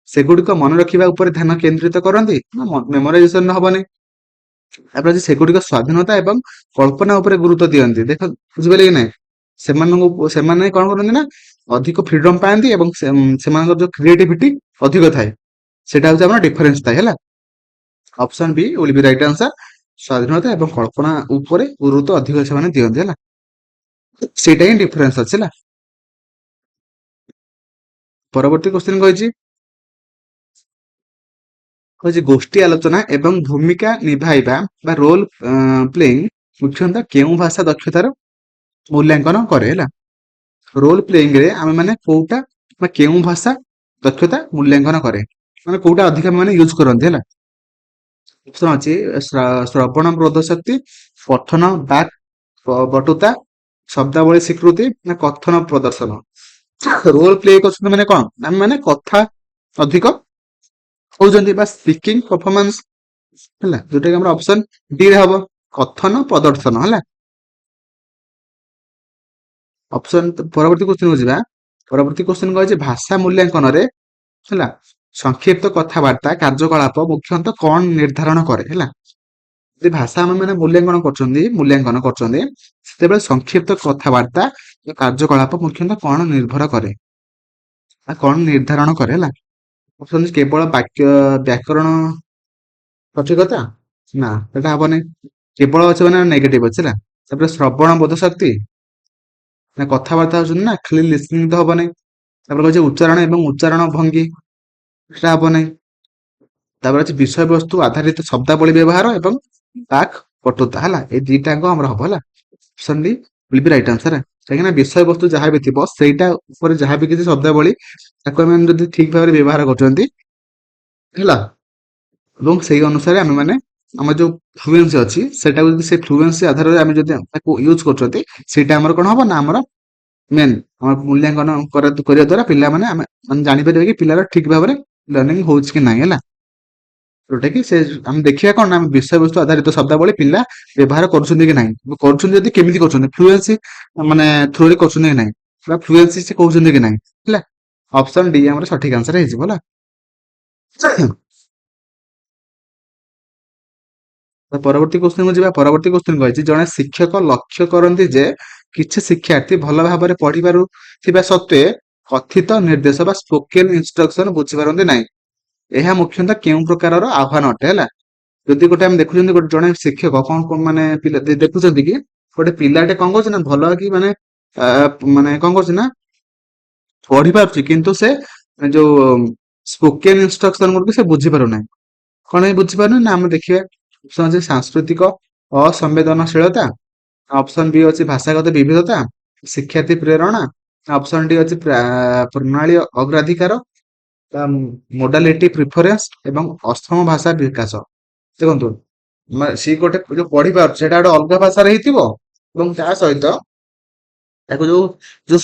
ସେଗୁଡିକ ମନେ ରଖିବା ଉପରେ ଧ୍ୟାନ କେନ୍ଦ୍ରିତ କରନ୍ତି ନା ମେମୋରାଇଜେସନ ହବନି। ତାପରେ ସେଗୁଡିକ ସ୍ଵାଧୀନତା ଏବଂ କଳ୍ପନା ଉପରେ ଗୁରୁତ୍ୱ ଦିଅନ୍ତି। ଦେଖ ବୁଝିପାରିଲେ କି ନାହିଁ, ସେମାନେ କଣ କରନ୍ତି ନା ଅଧିକ ଫ୍ରିଡମ ପାଆନ୍ତି ଏବଂ ସେମାନଙ୍କର ଯୋଉ କ୍ରିଏଟିଭିଟି ଅଧିକ ଥାଏ, ସେଟା ହଉଛି ଆମର ଡିଫରେନ୍ସ ଥାଏ ହେଲା। Option B will be right answer, ସ୍ଵାଧୀନତା ଏବଂ କଳ୍ପନା ଉପରେ ଗୁରୁତ୍ୱ ଅଧିକ ସେମାନେ ଦିଅନ୍ତି ହେଲା। ସେଇଟା ହିଁ ଡିଫରେନ୍ସ ଅଛି ହେଲା। ପରବର୍ତ୍ତୀ କ୍ୱେଶ୍ଚନ କହିଛି ଗୋଷ୍ଠୀ ଆଲୋଚନା ଏବଂ ଭୂମିକା ନିଭାଇବା ବା ରୋଲ ପ୍ଲେଇଂ ମୁଖ୍ୟତଃ କେଉଁ ଭାଷା ଦକ୍ଷତାର ମୂଲ୍ୟାଙ୍କନ କରେ ହେଲା। ରୋଲ ପ୍ଲେଇଂ ରେ ଆମେ ମାନେ କୋଉଟା ବା କେଉଁ ଭାଷା ଦକ୍ଷତା ମୂଲ୍ୟାଙ୍କନ କରେ, ମାନେ କୋଉଟା ଅଧିକ ମାନେ ୟୁଜ କରନ୍ତି ହେଲା। ଅପସନ ଅଛି ଶ୍ରବଣ ବୋଧ ଶକ୍ତି, ପଠନ ବାକ୍ ବଟୁତା, ଶବ୍ଦାବଳୀ ସ୍ୱୀକୃତି ନା କଥନ ପ୍ରଦର୍ଶନ। ରୋଲ ପ୍ଲେ କରୁଛନ୍ତି ମାନେ କଣ, ଆମେ ମାନେ କଥା ଅଧିକ କହୁଛନ୍ତି ବା ସ୍ପିକିଂ ପରଫର୍ମାନ୍ସ ହେଲା, ଯୋଉଟା କି ଆମର ଅପସନ ଡି ରେ ହବ କଥନ ପ୍ରଦର୍ଶନ ହେଲା। ଅପସନ ପରବର୍ତ୍ତୀ କ୍ୱେଶ୍ଚନ ଯିବା। ପରବର୍ତ୍ତୀ କ୍ୱେଶ୍ଚନ କହିଛି ଭାଷା ମୂଲ୍ୟାଙ୍କନରେ ହେଲା ସଂକ୍ଷିପ୍ତ କଥାବାର୍ତ୍ତା କାର୍ଯ୍ୟକଳାପ ମୁଖ୍ୟତଃ କଣ ନିର୍ଦ୍ଧାରଣ କରେ ହେଲା। ଯଦି ଭାଷା ଆମେ ମାନେ ମୂଲ୍ୟାଙ୍କନ କରୁଛନ୍ତି ସେତେବେଳେ ସଂକ୍ଷିପ୍ତ କଥାବାର୍ତ୍ତା କାର୍ଯ୍ୟକଳାପ ମୁଖ୍ୟତଃ କଣ ନିର୍ଭର କରେ ବା କଣ ନିର୍ଦ୍ଧାରଣ କରେ ହେଲା। ଅପସନ କେବଳ ବ୍ୟାକରଣ ସଠିକତା, ନା ସେଟା ହବନି। କେବଳ ଅଛି ମାନେ ନେଗେଟିଭ ଅଛି ହେଲା। ତାପରେ ଶ୍ରବଣ ବୋଧ ଶକ୍ତି ନା କଥାବାର୍ତ୍ତା ହଉଛନ୍ତି ନା ଖାଲି ଲିସନିଂ ତ ହବନି। ତାପରେ କହିଛି ଉଚ୍ଚାରଣ ଏବଂ ଉଚ୍ଚାରଣ ଭଙ୍ଗୀ, ସେଟା ହବ ନାହିଁ। ତାପରେ ଅଛି ବିଷୟବସ୍ତୁ ଆଧାରିତ ଶବ୍ଦାବଳୀ ବ୍ୟବହାର ଏବଂ ବାକ୍ ପଟୁତା ହେଲା, ଏଇ ଦିଟାଙ୍କ ଆମର ହବ ହେଲା। Option D will be right answer, କାହିଁକି ନା ବିଷୟବସ୍ତୁ ଯାହା ବି ଥିବ ସେଇଟା ଉପରେ ଯାହା ବି କିଛି ଶବ୍ଦାବଳୀ ତାକୁ ଆମେ ଯଦି ଠିକ ଭାବରେ ବ୍ୟବହାର କରୁଛନ୍ତି ହେଲା, ଏବଂ ସେଇ ଅନୁସାରେ ଆମେ ମାନେ ଆମର ଯୋଉ ଫ୍ଲୁଏନ୍ସି ଅଛି ସେଟାକୁ ଯଦି ସେ ଫ୍ଲୁଏନ୍ସି ଆଧାରରେ ଆମେ ଯଦି ତାକୁ ୟୁଜ କରୁଛନ୍ତି, ସେଇଟା ଆମର କଣ ହବ ନା ଆମର ମେନ୍ ଆମର ମୂଲ୍ୟାଙ୍କନ କରିବା ଦ୍ଵାରା ପିଲାମାନେ ଆମେ ମାନେ ଜାଣିପାରିବେ କି ପିଲାର ଠିକ ଭାବରେ ଲର୍ଣ୍ଣିଂ ହଉଛି କି ନାହିଁ ହେଲା। ଯୋଉଟା କି ସେ ଆମେ ଦେଖିବା କଣ ନା ବିଷୟବସ୍ତୁ ଆଧାରିତ ଶବ୍ଦାବଳୀ ପିଲା ବ୍ୟବହାର କରୁଛନ୍ତି କି ନାହିଁ, କରୁଛନ୍ତି ଯଦି କେମିତି କରୁଛନ୍ତି, ଫ୍ଲୁଏନ୍ସି ମାନେ ଥ୍ରୋରେ କରୁଛନ୍ତି କି ନାହିଁ, ବା ଫ୍ଲୁଏନ୍ସି ସେ କହୁଛନ୍ତି କି ନାହିଁ ହେଲା। ଅପସନ ଡି ଆମର ସଠିକ ଆନ୍ସର ହେଇଯିବ ହେଲା। ପରବର୍ତ୍ତୀ କ୍ୱେଶ୍ଚନକୁ ଯିବା। ପରବର୍ତ୍ତୀ କ୍ୱେଶ୍ଚନ କହିଛି ଜଣେ ଶିକ୍ଷକ ଲକ୍ଷ୍ୟ କରନ୍ତି ଯେ କିଛି ଶିକ୍ଷାର୍ଥୀ ଭଲ ଭାବରେ ପଢିପାରୁଥିବା ସତ୍ତ୍ୱେ କଥିତ ନିର୍ଦ୍ଦେଶ ବା ସ୍ପୋକେନ ଇନଷ୍ଟ୍ରକ୍ସନ ବୁଝିପାରନ୍ତି ନାହିଁ। ଏହା ମୁଖ୍ୟତଃ କେଉଁ ପ୍ରକାରର ଆହ୍ୱାନ ଅଟେ ହେଲା। ଯଦି ଗୋଟେ ଆମେ ଦେଖୁଛନ୍ତି ଗୋଟେ ଜଣେ ଶିକ୍ଷକ କଣ କଣ ମାନେ ପିଲା ଦେଖୁଛନ୍ତି କି ଗୋଟେ ପିଲାଟେ କଣ କରୁଛି ନା ଭଲ କି ମାନେ ଆ, ମାନେ କଣ କରୁଛି ନା ପଢି ପାରୁଛି କିନ୍ତୁ ସେ ଯୋଉ ସ୍ପୋକେନ ଇନଷ୍ଟ୍ରକ୍ସନ ଗୁଡିକ ସେ ବୁଝି ପାରୁନାହିଁ। କଣ ପାଇଁ ବୁଝିପାରୁନି ନା ଆମେ ଦେଖିବା ଅପସନ ଅଛି ସାଂସ୍କୃତିକ ଅସମ୍ବେଦନଶୀଳତା, ଅପସନ ବି ଅଛି ଭାଷାଗତ ବିବିଧତା, ଶିକ୍ଷାର୍ଥୀ ପ୍ରେରଣା, ଅପସନ ଡି ଅଛି ପ୍ରଣାଳୀ ଅଗ୍ରାଧିକାର, ମୋଡାଲିଟି ପ୍ରିଫରେନ୍ସ ଏବଂ ଅସମ ଭାଷା ବିକାଶ। ଦେଖନ୍ତୁ ସିଏ ଗୋଟେ ଯୋଉ ପଢିପାରୁଛି ସେଟା ଗୋଟେ ଅଲଗା ଭାଷାରେ ହେଇଥିବ ଏବଂ ତା ସହିତ ତାକୁ ଯୋଉ ଯୋଉ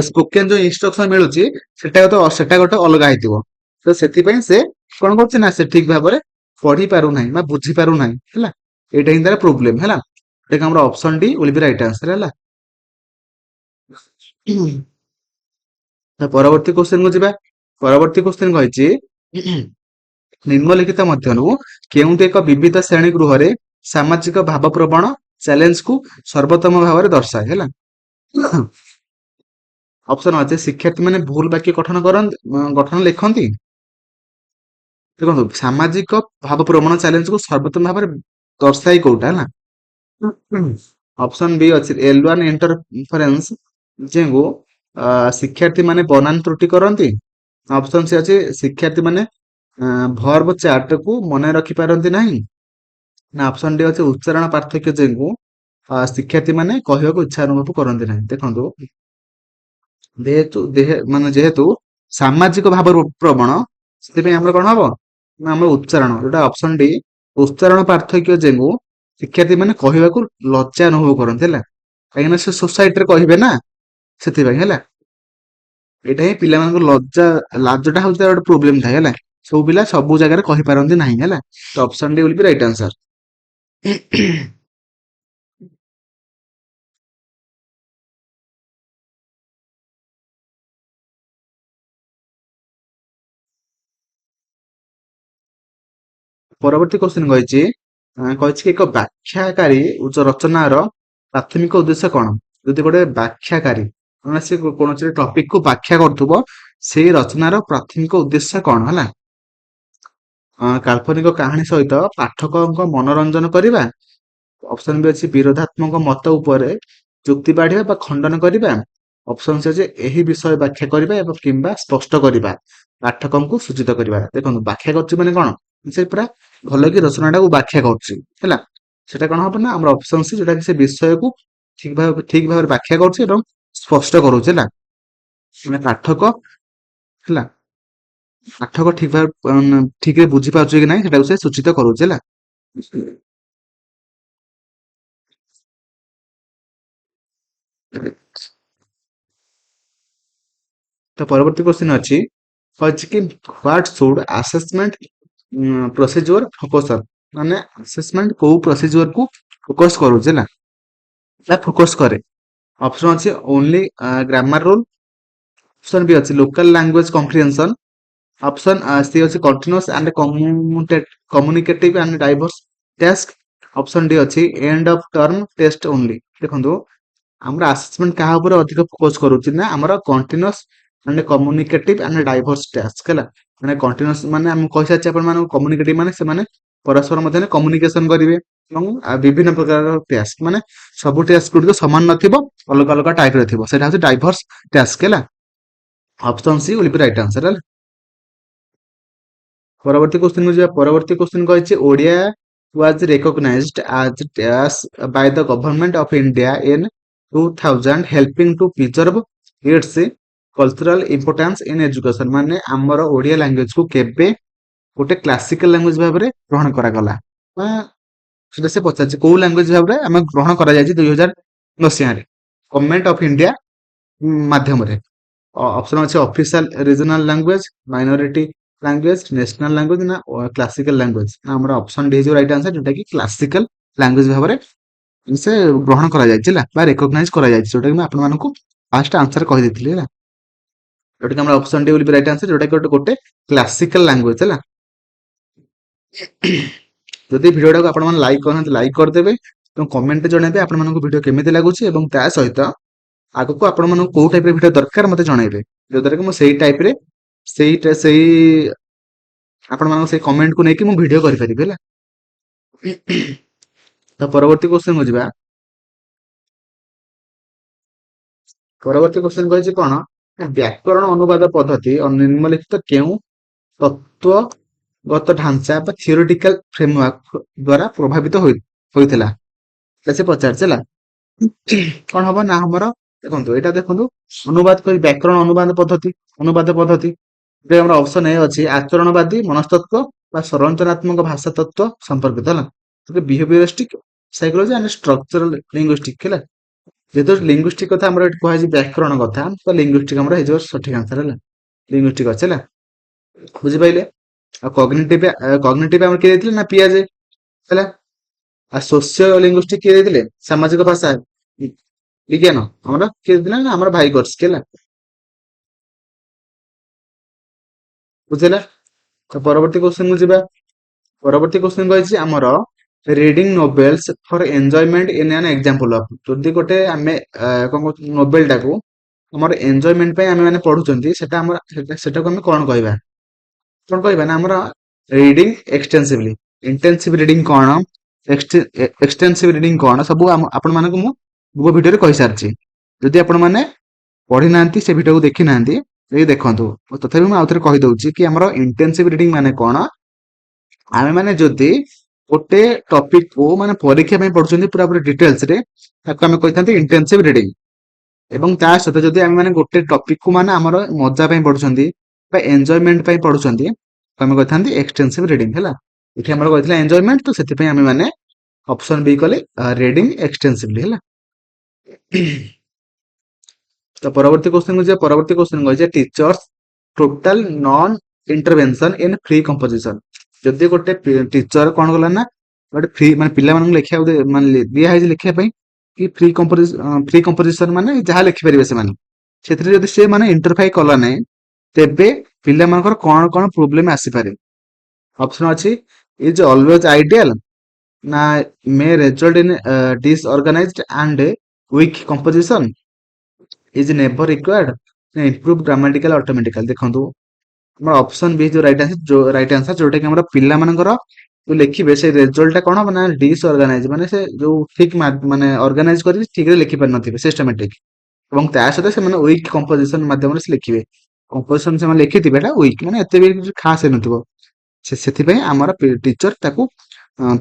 ସ୍ପୋକେନ ଯୋଉ ଇନଷ୍ଟ୍ରକ୍ସନ ମିଳୁଛି ସେଟା ଗୋଟେ ଅଲଗା ହେଇଥିବ। ତ ସେଥିପାଇଁ ସେ କଣ କରୁଛି ନା ସେ ଠିକ ଭାବରେ ପଢି ପାରୁନାହିଁ ବା ବୁଝି ପାରୁନାହିଁ ହେଲା। ଏଇଟା ହିଁ ତାର ପ୍ରୋବ୍ଲେମ ହେଲା। ଏଇଟା ଆମର option D will B right answer ହେଲା। ତ ପରବର୍ତ୍ତୀ କ୍ୱେଶ୍ଚନ କୁ ଯିବା। ପରବର୍ତ୍ତୀ କ୍ୱେଶ୍ଚନ କହିଛି ନିମ୍ନଲିଖିତ ମଧ୍ୟରୁ କେଉଁଠି ଏକ ବିବିଧ ଶ୍ରେଣୀ ଗୃହରେ ସାମାଜିକ ଭାବପ୍ରବଣ ଚ୍ୟାଲେଞ୍ଜକୁ ସର୍ବୋତ୍ତମ ଭାବରେ ଦର୍ଶାଏ ହେଲା। ଅପସନ ଅଛି ଶିକ୍ଷାର୍ଥୀ ମାନେ ଭୁଲ ବାକ୍ୟ ଗଠନ ଲେଖନ୍ତି। ଦେଖନ୍ତୁ ସାମାଜିକ ଭାବପ୍ରବଣ ଚ୍ୟାଲେଞ୍ଜକୁ ସର୍ବୋତ୍ତମ ଭାବରେ ଦର୍ଶାଇ କୋଉଟା ହେଲା। ଅପସନ ବି ଅଛି L1 ଇଣ୍ଟରଫରେନ୍ସ ଯେଉଁ ଶିକ୍ଷାର୍ଥୀ ମାନେ ବନାନ ତ୍ରୁଟି କରନ୍ତି। ଅପସନ ସି ଅଛି ଶିକ୍ଷାର୍ଥୀ ମାନେ ଭର୍ବ ଚାର୍ଟକୁ ମନେ ରଖି ପାରନ୍ତି ନାହିଁ। ନା ଅପସନ ଡି ଅଛି ଉଚ୍ଚାରଣ ପାର୍ଥକ୍ୟ ଯୋଗୁଁ ଶିକ୍ଷାର୍ଥୀ ମାନେ କହିବାକୁ ଇଚ୍ଛା ଅନୁଭବ କରନ୍ତି ନାହିଁ। ଦେଖନ୍ତୁ ଯେହେତୁ ସାମାଜିକ ଭାବ ପ୍ରବଣ ସେଥିପାଇଁ ଆମର କଣ ହବ ନା ଆମର ଉଚ୍ଚାରଣ ଯୋଉଟା ଅପସନ ଡି ଉଚ୍ଚାରଣ ପାର୍ଥକ୍ୟ ଯୋଗୁଁ ଶିକ୍ଷାର୍ଥୀ ମାନେ କହିବାକୁ ଲଜ୍ଜା ଅନୁଭବ କରନ୍ତି ହେଲା। କାହିଁକିନା ସେ ସୋସାଇଟିରେ କହିବେ ନା ସେଥିପାଇଁ ହେଲା। ଏଇଟା ହିଁ ପିଲାମାନଙ୍କ ଲାଜଟା ହଉଛି ତାର ଗୋଟେ ପ୍ରୋବ୍ଲେମ ଥାଏ ହେଲା। ସବୁ ପିଲା ସବୁ ଜାଗାରେ କହିପାରନ୍ତି ନାହିଁ ହେଲା। ତ option D will be right answer. ପରବର୍ତ୍ତୀ କ୍ୱେଶ୍ଚନ କହିଛି କି ଏକ ବ୍ୟାଖ୍ୟାକାରୀ ରଚନାର ପ୍ରାଥମିକ ଉଦ୍ଦେଶ୍ୟ କଣ? ଯଦି ଗୋଟେ ବ୍ୟାଖ୍ୟାକାରୀ ମାନେ ସେ କୌଣସି ଟପିକ କୁ ବ୍ୟାଖ୍ୟା କରୁଥିବ ସେଇ ରଚନାର ପ୍ରାଥମିକ ଉଦ୍ଦେଶ୍ୟ କଣ ହେଲା। କାଳ୍ପନିକ କାହାଣୀ ସହିତ ପାଠକଙ୍କ ମନୋରଞ୍ଜନ କରିବା। ଅପସନ ବି ଅଛି ବିରୋଧାତ୍ମକ ମତ ଉପରେ ଯୁକ୍ତି ବାଢିବା ବା ଖଣ୍ଡନ କରିବା। ଅପସନ ସି ଅଛି ଏହି ବିଷୟ ବ୍ୟାଖ୍ୟା କରିବା ଏବଂ କିମ୍ବା ସ୍ପଷ୍ଟ କରିବା ପାଠକଙ୍କୁ ସୂଚିତ କରିବା। ଦେଖନ୍ତୁ ବ୍ୟାଖ୍ୟା କରୁଛି ମାନେ କଣ ସେ ପୁରା ଭଲ କି ରଚନା ଟାକୁ ବ୍ୟାଖ୍ୟା କରୁଛି ହେଲା। ସେଟା କଣ ହବ ନା ଆମର ଅପସନ ସି ଯୋଉଟା କି ସେ ବିଷୟକୁ ଠିକ ଭାବରେ ବ୍ୟାଖ୍ୟା କରୁଛି ଏବଂ ସ୍ପଷ୍ଟ କରୁଛି ହେଲା। ମାନେ ପାଠକ ହେଲା ପାଠକ ଠିକରେ ବୁଝିପାରୁଛି କି ନାହିଁ ସେଟାକୁ ସେ ସୂଚିତ କରୁଛି ହେଲା। ତ ପରବର୍ତ୍ତୀ କ୍ୱେଶ୍ଚନ କହିଛି କି ହ୍ୱାଟ ସୁଡ ଆସେସମେଣ୍ଟ ପ୍ରୋସିଜ୍ୟୁର ଫୋକସ ମାନେ ଆସେସମେଣ୍ଟ କୋଉ ପ୍ରୋସିଜ୍ୟୁର କୁ ଫୋକସ କରୁଛି ହେଲା ନା ଫୋକସ କରେ। ଅପସନ ଅଛି only grammar rule. Option B ଅଛି local language comprehension. Option C ଅଛି continuous and communicative and diverse task. Option D ଅଛି end of term test only. ଦେଖନ୍ତୁ ଆମର ଆସେସମେଣ୍ଟ କାହା ଉପରେ ଅଧିକ ଫୋକସ କରୁଛି ନା ଆମର continuous and communicative and diverse task ହେଲା। ମାନେ କଣ୍ଟିନ୍ୟୁଅସ ମାନେ ଆମେ କହିସାରିଛେ ଆପଣମାନଙ୍କୁ କମ୍ୟୁନିକେଟିଭ ମାନେ ସେମାନେ ପରସ୍ପର ମଧ୍ୟରେ କମ୍ୟୁନିକେସନ କରିବେ ଏବଂ ବିଭିନ୍ନ ପ୍ରକାର ଟାସ୍କ ମାନେ ସବୁ ଟାସ୍କ ଗୁଡିକ ସମାନ ନଥିବ ଅଲଗା ଅଲଗା ଟାଇପ ର ଥିବ ସେଟା ହଉଛି ଡାଇଭର୍ସ ଟାସ୍କ ହେଲା। Option C will be right answer ହେଲା। ପରବର୍ତ୍ତୀ କ୍ୱେଶ୍ଚନ କୁ ଯିବା। ପରବର୍ତ୍ତୀ କ୍ୱେଶ୍ଚନ କହିଛି Odia was recognized as by the government of India in 2000 helping to preserve its cultural importance in education। ମାନେ ଆମର ଓଡିଆ ଲାଙ୍ଗୁଏଜ କୁ କେବେ ଗୋଟେ କ୍ଲାସିକାଲ ଲାଙ୍ଗୁଏଜ ଭାବରେ ଗ୍ରହଣ କରାଗଲା ବା ସେଟା ସେ ପଚାରିଛି କୋଉ ଲାଙ୍ଗୁଏଜ ଭାବରେ ଆମେ ଗ୍ରହଣ କରାଯାଇଛି 2000 ଗଭର୍ଣମେଣ୍ଟ ଅଫ ଇଣ୍ଡିଆ ମାଧ୍ୟମରେ। ଅପସନ ଅଛି official regional language, minority language, national language ନା କ୍ଲାସିକାଲ ଲାଙ୍ଗୁଏଜ। ଆମର ଅପସନ ଡି ରାଇଟ ଆନ୍ସର ଯୋଉଟା କି କ୍ଲାସିକାଲ ଲାଙ୍ଗୁଏଜ ଭାବରେ ସେ ଗ୍ରହଣ କରାଯାଇଛି ହେଲା ବା ରେକଗ୍ନାଇଜ କରାଯାଇଛି ଯୋଉଟା କି ମୁଁ ଆପଣମାନଙ୍କୁ ଫାଷ୍ଟ ଆନ୍ସର କହିଦେଇଥିଲି ହେଲା। ଯୋଉଟା କି ଆମର option D will be right answer ଯୋଉଟା କି ଗୋଟେ କ୍ଲାସିକାଲ ଲାଙ୍ଗୁଏଜ ହେଲା। ଯଦି ଭିଡିଓଟାକୁ ଆପଣମାନେ ଲାଇକ୍ କରିନାହାନ୍ତି ଲାଇକ୍ କରିଦେବେ ଏବଂ କମେଣ୍ଟରେ ଜଣାଇବେ ଆପଣମାନଙ୍କୁ ଭିଡିଓ କେମିତି ଲାଗୁଛି ଏବଂ ତା ସହିତ ଆଗକୁ ଆପଣମାନଙ୍କୁ କୋଉ ଟାଇପର ଭିଡିଓ ଦରକାର ମତେ ଜଣାଇବେ ଯୋଉଦ୍ୱାରା କି ମୁଁ ସେଇ ଟାଇପରେ ସେଇ ଆପଣମାନଙ୍କ ସେଇ କମେଣ୍ଟକୁ ନେଇକି ମୁଁ ଭିଡ଼ିଓ କରିପାରିବି ହେଲା। ତ ପରବର୍ତ୍ତୀ କ୍ୱେଶ୍ଚନକୁ ଯିବା। ପରବର୍ତ୍ତୀ କ୍ୱେଶ୍ଚନ କହିଛି କଣ ନା ବ୍ୟାକରଣ ଅନୁବାଦ ପଦ୍ଧତି ନିମ୍ନଲିଖିତ କେଉଁ ତତ୍ତ୍ୱଗତ ଢାଞ୍ଚା ବା ଥିଓରିଟିକାଲ ଫ୍ରେମୱାର୍କ ଦ୍ୱାରା ପ୍ରଭାବିତ ହୋଇଥିଲା। ସେ ପଚାରିଛି ହେଲା। କଣ ହବ ନା ଆମର ଦେଖନ୍ତୁ ଏଇଟା ଦେଖନ୍ତୁ ଅନୁବାଦ କରି ବ୍ୟାକରଣ ଅନୁବାଦ ପଦ୍ଧତି ଏବେ ଆମର ଅପସନ ଏ ଅଛି ଆଚରଣବାଦୀ ମନସ୍ତତ୍ତ୍ୱ ବା ସଂରଚନାତ୍ମକ ଭାଷା ତତ୍ତ୍ୱ ସମ୍ପର୍କିତ ହେଲା। ବିହେଭିୟରିଷ୍ଟିକ ସାଇକୋଲୋଜି ଆଣ୍ଡ ଷ୍ଟ୍ରକ୍ଚରାଲ ଲିଙ୍ଗୁଇଷ୍ଟିକ ହେଲା। ଯେହେତୁ ଲିଙ୍ଗୁଇଷ୍ଟିକ କଥା ଆମର ଏଠି କୁହାଯାଇଛି ବ୍ୟାକରଣ କଥା ତ ଲିଙ୍ଗୁଇଷ୍ଟିକ ଆମର ହେଇଯିବ ସଠିକ ଆନ୍ସର ହେଲା। ଲିଙ୍ଗୁଇଷ୍ଟିକ ଅଛି ହେଲା ବୁଝିପାରିଲେ। ଆଉ କଗ୍ନିଟିଭ ଆମର କିଏ ଦେଇଥିଲେ ନା ପିଆଜେ ହେଲା। ଆଉ ସୋସିଓ ଲିଙ୍ଗୁଇଷ୍ଟିକ କିଏ ଦେଇଥିଲେ ସାମାଜିକ ଭାଷା ବିଜ୍ଞାନ ଆମର କିଏ ଦେଇଥିଲେ ନା ଆମର ଭାଇଗର୍ସକି ହେଲା ବୁଝିଲା। ତ ପରବର୍ତ୍ତୀ କ୍ୱେଶ୍ଚନକୁ ଯିବା। ପରବର୍ତ୍ତୀ କ୍ୱେଶ୍ଚନ କହିଛି ଆମର ରିଡିଂ ନୋବେଲସ ଫର ଏନଜୟମେଣ୍ଟ ଇନ ଆନ୍ ଏକ୍ସାମ୍ପଲ ଅଫ। ଯଦି ଗୋଟେ ଆମେ କଣ କହୁଛୁ ନୋବେଲଟାକୁ ଆମର ଏନଜୟମେଣ୍ଟ ପାଇଁ ଆମେ ମାନେ ପଢୁଛନ୍ତି ସେଟା ଆମର ସେଟାକୁ ଆମେ କଣ କହିବା ନା ଆମର ରିଡିଂ ଏକ୍ସଟେନ୍ସିଭଲି। ଇଣ୍ଟେନ୍ସିଭ ରିଡିଂ କଣ ଏକ୍ସଟେନ୍ସିଭ ରିଡିଂ କଣ ସବୁ ଆପଣମାନଙ୍କୁ ମୁଁ ମୋ ଭିଡ଼ିଓରେ କହିସାରିଛି। ଯଦି ଆପଣମାନେ ପଢିନାହାନ୍ତି ସେ ଭିଡ଼ିଓକୁ ଦେଖିନାହାନ୍ତି ଏଇ ଦେଖନ୍ତୁ। ତଥାପି ମୁଁ ଆଉଥରେ କହିଦଉଛି କି ଆମର ଇଣ୍ଟେନ୍ସିଭ ରିଡିଂ ମାନେ କଣ। ଆମେ ମାନେ ଯଦି ଗୋଟେ ଟପିକ କୁ ମାନେ ପରୀକ୍ଷା ପାଇଁ ପଢୁଛନ୍ତି ପୁରା ପୁରି ଡିଟେଲସ ରେ ତାକୁ ଆମେ କହିଥାନ୍ତି ଇଣ୍ଟେନ୍ସିଭ ରିଡିଂ। ଏବଂ ତା ସହିତ ଯଦି ଆମେ ମାନେ ଗୋଟେ ଟପିକ କୁ ମାନେ ଆମର ମଜା ପାଇଁ ପଢୁଛନ୍ତି ବା ଏନଜୟମେଣ୍ଟ ପାଇଁ ପଢୁଛନ୍ତି ଆମେ କହିଥାନ୍ତି ଏକ୍ସଟେନ୍ସିଭ ରିଡିଂ ହେଲା। ଏଠି ଆମର କହିଥିଲା ଏନଜୟମେଣ୍ଟ ତ ସେଥିପାଇଁ ଆମେ ମାନେ ଅପସନ ବି କଲେ ରିଡିଂ ଏକ୍ସଟେନ୍ସିଭଲି ହେଲା। ତ ପରବର୍ତ୍ତୀ କ୍ୱେଶ୍ଚନ ଯିବା। ପରବର୍ତ୍ତୀ କ୍ୱେଶ୍ଚନ କହିছে teachers total non intervention in free composition. ଯଦି ଗୋଟେ ଟିଚର କଣ କଲା ନା ଗୋଟେ ଫ୍ରି ମାନେ ପିଲାମାନଙ୍କୁ ଲେଖିବାକୁ ମାନେ ଦିଆ ହେଇଛି ଲେଖିବା ପାଇଁ କି ଫ୍ରି କମ୍ପୋଜିସନ ମାନେ ଯାହା ଲେଖିପାରିବେ ସେମାନେ ସେଥିରେ ଯଦି ସେ ମାନେ ଇଣ୍ଟରଫାଇ କଲା ନାହିଁ ତେବେ ପିଲାମାନଙ୍କର କଣ କଣ ପ୍ରୋବ୍ଲେମ ଆସିପାରେ। ଅପସନ ଅଛି ଇଜ ଅଲୱେଜ ଆଇଡିଆଲ ନା May result in disorganized and weak composition is never required ନା improve grammatical automatically। ଦେଖନ୍ତୁ ଆମର ଅପସନ ବି ଯୋଉ ରାଇଟ ଆନ୍ସର ଯୋଉଟା କି ଆମର ପିଲାମାନଙ୍କର ଯୋଉ ଲେଖିବେ ସେ ରେଜଲ୍ଟ ଟା କଣ ହବ ନା ଡିସଅର୍ଗାନାଇଜ ମାନେ ସେ ଯୋଉ ଠିକ ମାନେ ଅର୍ଗାନାଇଜ କରି ଠିକରେ ଲେଖି ପାରିନଥିବେ ସିଷ୍ଟମାଟିକ ଏବଂ ତା ସହିତ ସେମାନେ ୱିକ୍ କମ୍ପୋଜିସନ ମାଧ୍ୟମରେ ସେ ଲେଖିବେ। କମ୍ପୋଜିସନ ସେମାନେ ଲେଖିଥିବେ ଏଟା ୱିକ୍ ମାନେ ଏତେ ବି ଖାସ ହେଇନଥିବ। ସେଥିପାଇଁ ଆମର ଟିଚର ତାକୁ